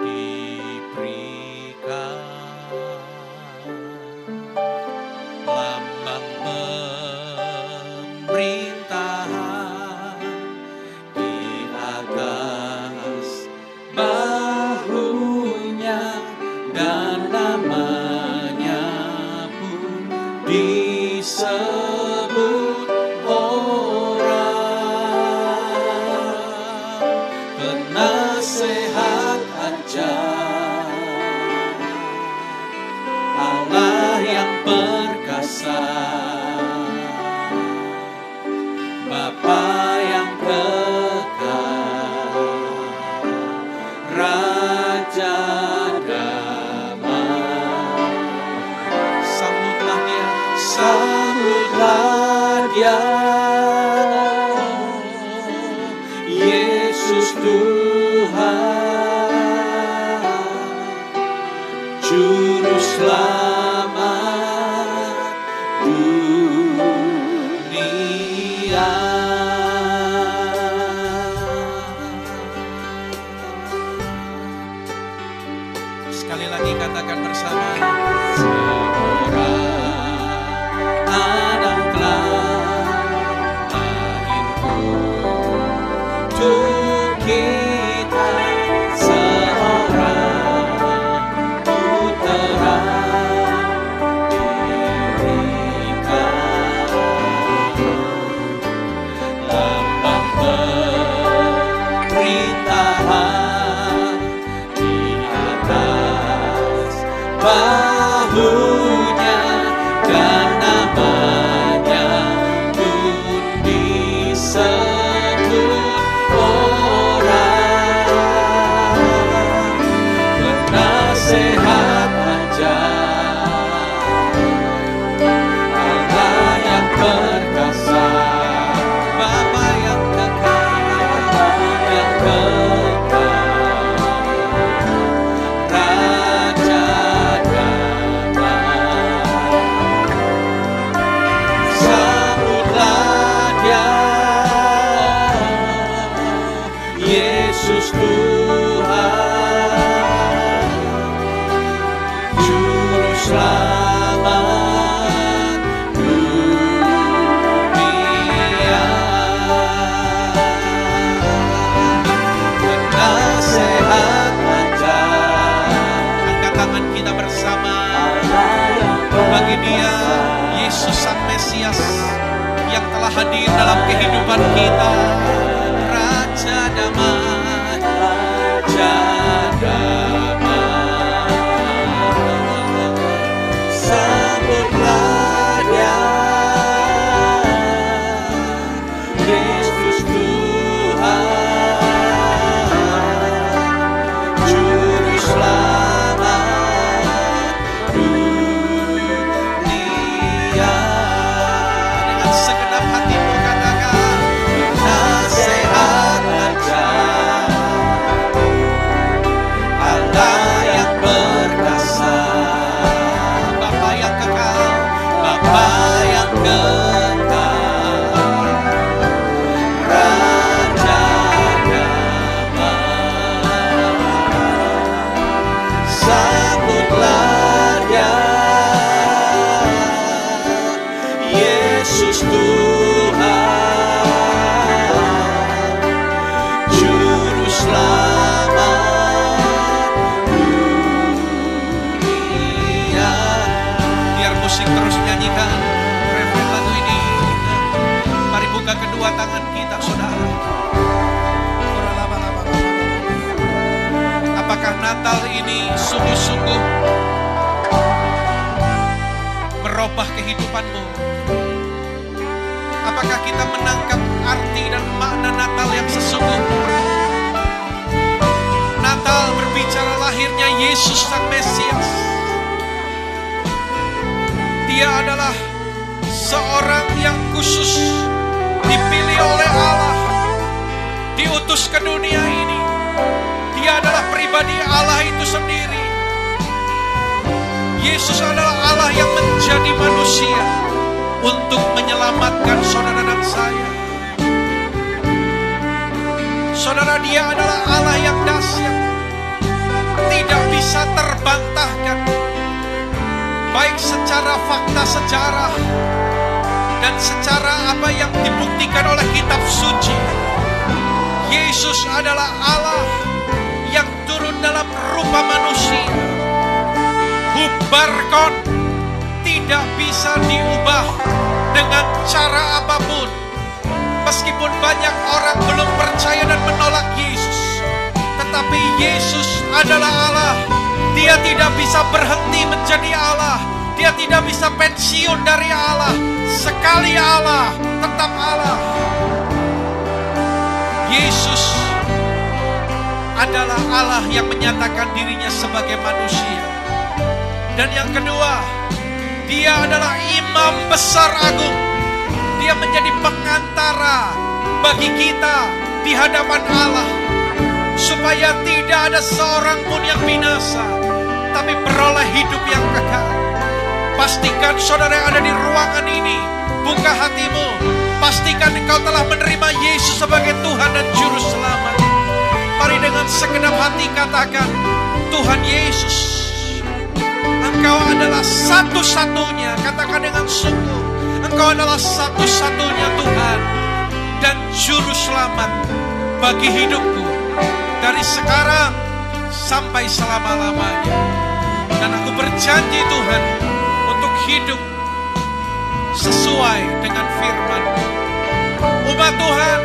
diberikan, lambang pemerintahan di atas bahunya, dan namanya pun disebut orang penasehat ajaib, Allah yang perkasa, Bapa yang kekal, Raja damai. Sambutlah dia, sambutlah dia, Yesus Tuhan, Juru Selamat dunia. yang telah hadir dalam kehidupan kita. Raja damai, Raja damai, sambutlah Dia, Kristus Tuhan, Juru Selamat dunia. Dengan segenap hatimu katakan, nasihat aja, Allah yang perkasa, Bapa yang kekal, Bapa yang kekal, Raja damai, sambutlah Dia, Yesus Tuhan, Juru Selamat dunia. Biar musik terus nyanyikan refren lagu ini. Mari buka kedua tangan kita, saudara. Apakah Natal ini sungguh-sungguh merubah kehidupanmu? Apakah kita menangkap arti dan makna Natal yang sesungguhnya? Natal berbicara lahirnya Yesus Sang Mesias. Dia adalah seorang yang khusus, dipilih oleh Allah, diutus ke dunia ini. Dia adalah pribadi Allah itu sendiri. Yesus adalah Allah yang menjadi manusia untuk menyelamatkan saudara dan saya. Saudara, Dia adalah Allah yang dahsyat, tidak bisa terbantahkan, baik secara fakta sejarah dan secara apa yang dibuktikan oleh kitab suci. Yesus adalah Allah yang turun dalam rupa manusia. Hubarkon tidak bisa diubah dengan cara apapun. Meskipun banyak orang belum percaya dan menolak Yesus, tetapi Yesus adalah Allah. Dia tidak bisa berhenti menjadi Allah. Dia tidak bisa pensiun dari Allah. Sekali Allah, tetap Allah. Yesus adalah Allah yang menyatakan dirinya sebagai manusia. Dan yang kedua, Dia adalah Imam Besar Agung. Dia menjadi pengantara bagi kita di hadapan Allah, supaya tidak ada seorang pun yang binasa, tapi beroleh hidup yang kekal. Pastikan saudara yang ada di ruangan ini, buka hatimu. Pastikan engkau telah menerima Yesus sebagai Tuhan dan Juru Selamat. Mari dengan segenap hati katakan, Tuhan Yesus, Engkau adalah satu-satunya. Katakan dengan sungguh, Engkau adalah satu-satunya Tuhan dan Juru Selamat bagi hidupku, dari sekarang sampai selama-lamanya. Dan aku berjanji Tuhan untuk hidup sesuai dengan firman. Umat Tuhan,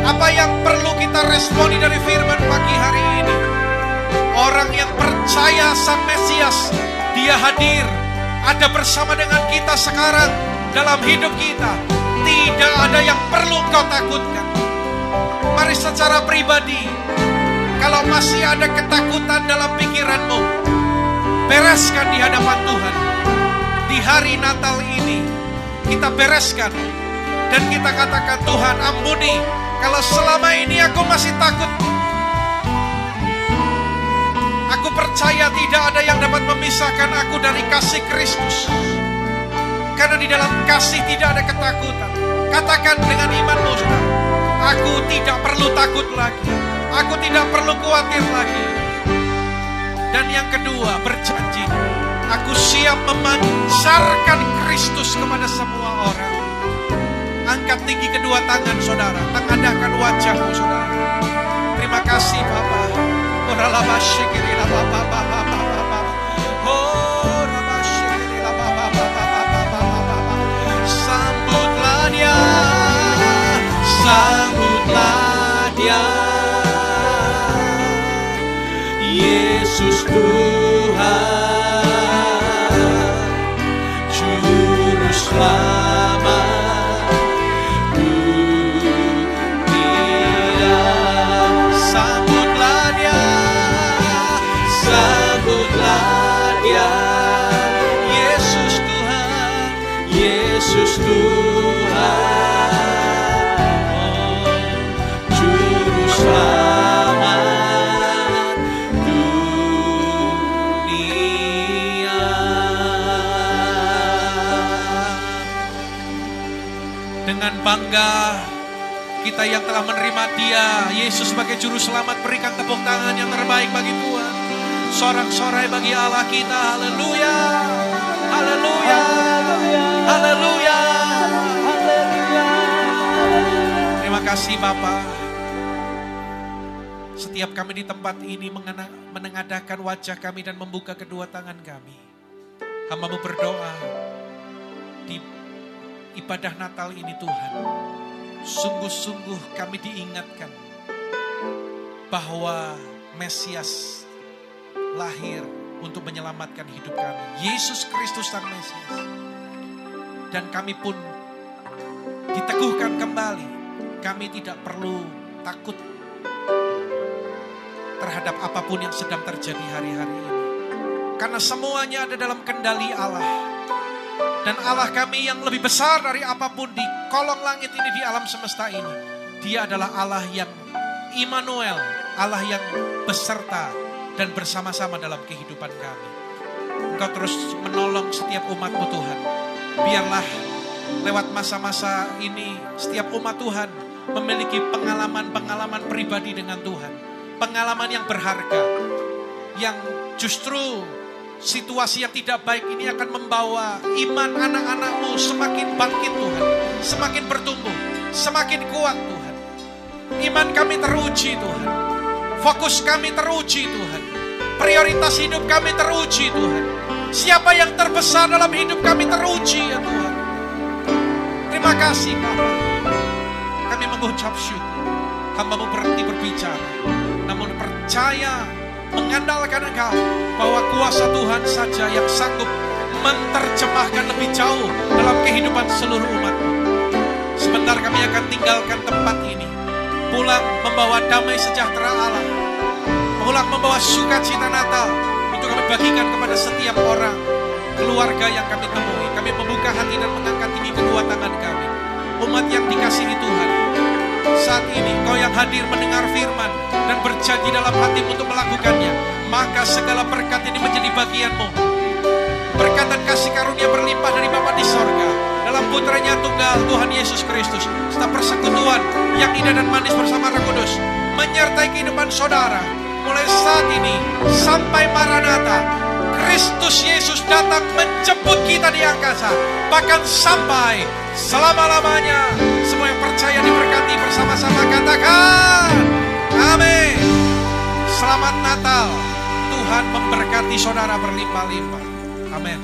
apa yang perlu kita responi dari firman pagi hari ini? Orang yang percaya Sang Mesias, Dia hadir, ada bersama dengan kita sekarang dalam hidup kita. Tidak ada yang perlu kau takutkan. Mari secara pribadi, kalau masih ada ketakutan dalam pikiranmu, bereskan di hadapan Tuhan. Di hari Natal ini, kita bereskan dan kita katakan, Tuhan ampuni kalau selama ini aku masih takut. Aku percaya tidak ada yang dapat memisahkan aku dari kasih Kristus. Karena di dalam kasih tidak ada ketakutan. Katakan dengan imanmu, saudara, aku tidak perlu takut lagi. Aku tidak perlu khawatir lagi. Dan yang kedua, berjanji, aku siap memancarkan Kristus kepada semua orang. Angkat tinggi kedua tangan saudara, tengadahkan wajahmu saudara. Terima kasih Bapa. Sampai Yesus Tuhan, Juru Selamat dunia. Dengan bangga kita yang telah menerima Dia, Yesus sebagai Juru Selamat, berikan tepuk tangan yang terbaik bagi Tuhan. Sorak-sorai bagi Allah kita. Haleluya, haleluya, haleluya. Terima kasih Bapa. Setiap kami di tempat ini menengadahkan wajah kami dan membuka kedua tangan kami. Hamba-Mu berdoa di ibadah Natal ini Tuhan, sungguh-sungguh kami diingatkan bahwa Mesias lahir untuk menyelamatkan hidup kami. Yesus Kristus Sang Mesias. Dan kami pun diteguhkan kembali. Kami tidak perlu takut terhadap apapun yang sedang terjadi hari-hari ini. Karena semuanya ada dalam kendali Allah. Dan Allah kami yang lebih besar dari apapun di kolong langit ini, di alam semesta ini. Dia adalah Allah yang Immanuel, Allah yang beserta dan bersama-sama dalam kehidupan kami. Engkau terus menolong setiap umat-Mu Tuhan. Biarlah lewat masa-masa ini setiap umat Tuhan memiliki pengalaman-pengalaman pribadi dengan Tuhan. Pengalaman yang berharga. Yang justru situasi yang tidak baik ini akan membawa iman anak-anak-Mu semakin bangkit Tuhan. Semakin bertumbuh, semakin kuat Tuhan. Iman kami teruji Tuhan. Fokus kami teruji Tuhan. Prioritas hidup kami teruji Tuhan. Siapa yang terbesar dalam hidup kami teruji ya Tuhan. Terima kasih Bapa. Kami mengucap syukur. Hamba-Mu berhenti berbicara. Namun percaya, mengandalkan Engkau bahwa kuasa Tuhan saja yang sanggup menerjemahkan lebih jauh dalam kehidupan seluruh umat-Mu. Sebentar kami akan tinggalkan tempat ini. Pulang membawa damai sejahtera Allah. Pulang membawa sukacita Natal untuk kami bagikan kepada setiap orang, keluarga yang kami temui. Kami membuka hati dan mengangkat tinggi kedua tangan kami. Umat yang dikasihi Tuhan, saat ini Kau yang hadir mendengar firman dan berjanji dalam hatimu untuk melakukannya, maka segala berkat ini menjadi bagian-Mu. Berkat dan kasih karunia berlimpah dari Bapa di sorga, dalam putranya tunggal Tuhan Yesus Kristus, serta persekutuan yang indah dan manis bersama Roh Kudus, menyertai kehidupan saudara, mulai saat ini sampai Maranatha. Kristus Yesus datang menjemput kita di angkasa, bahkan sampai selama-lamanya. Semua yang percaya diberkati bersama-sama katakan amin. Selamat Natal. Tuhan memberkati saudara berlimpah-limpah. Amin.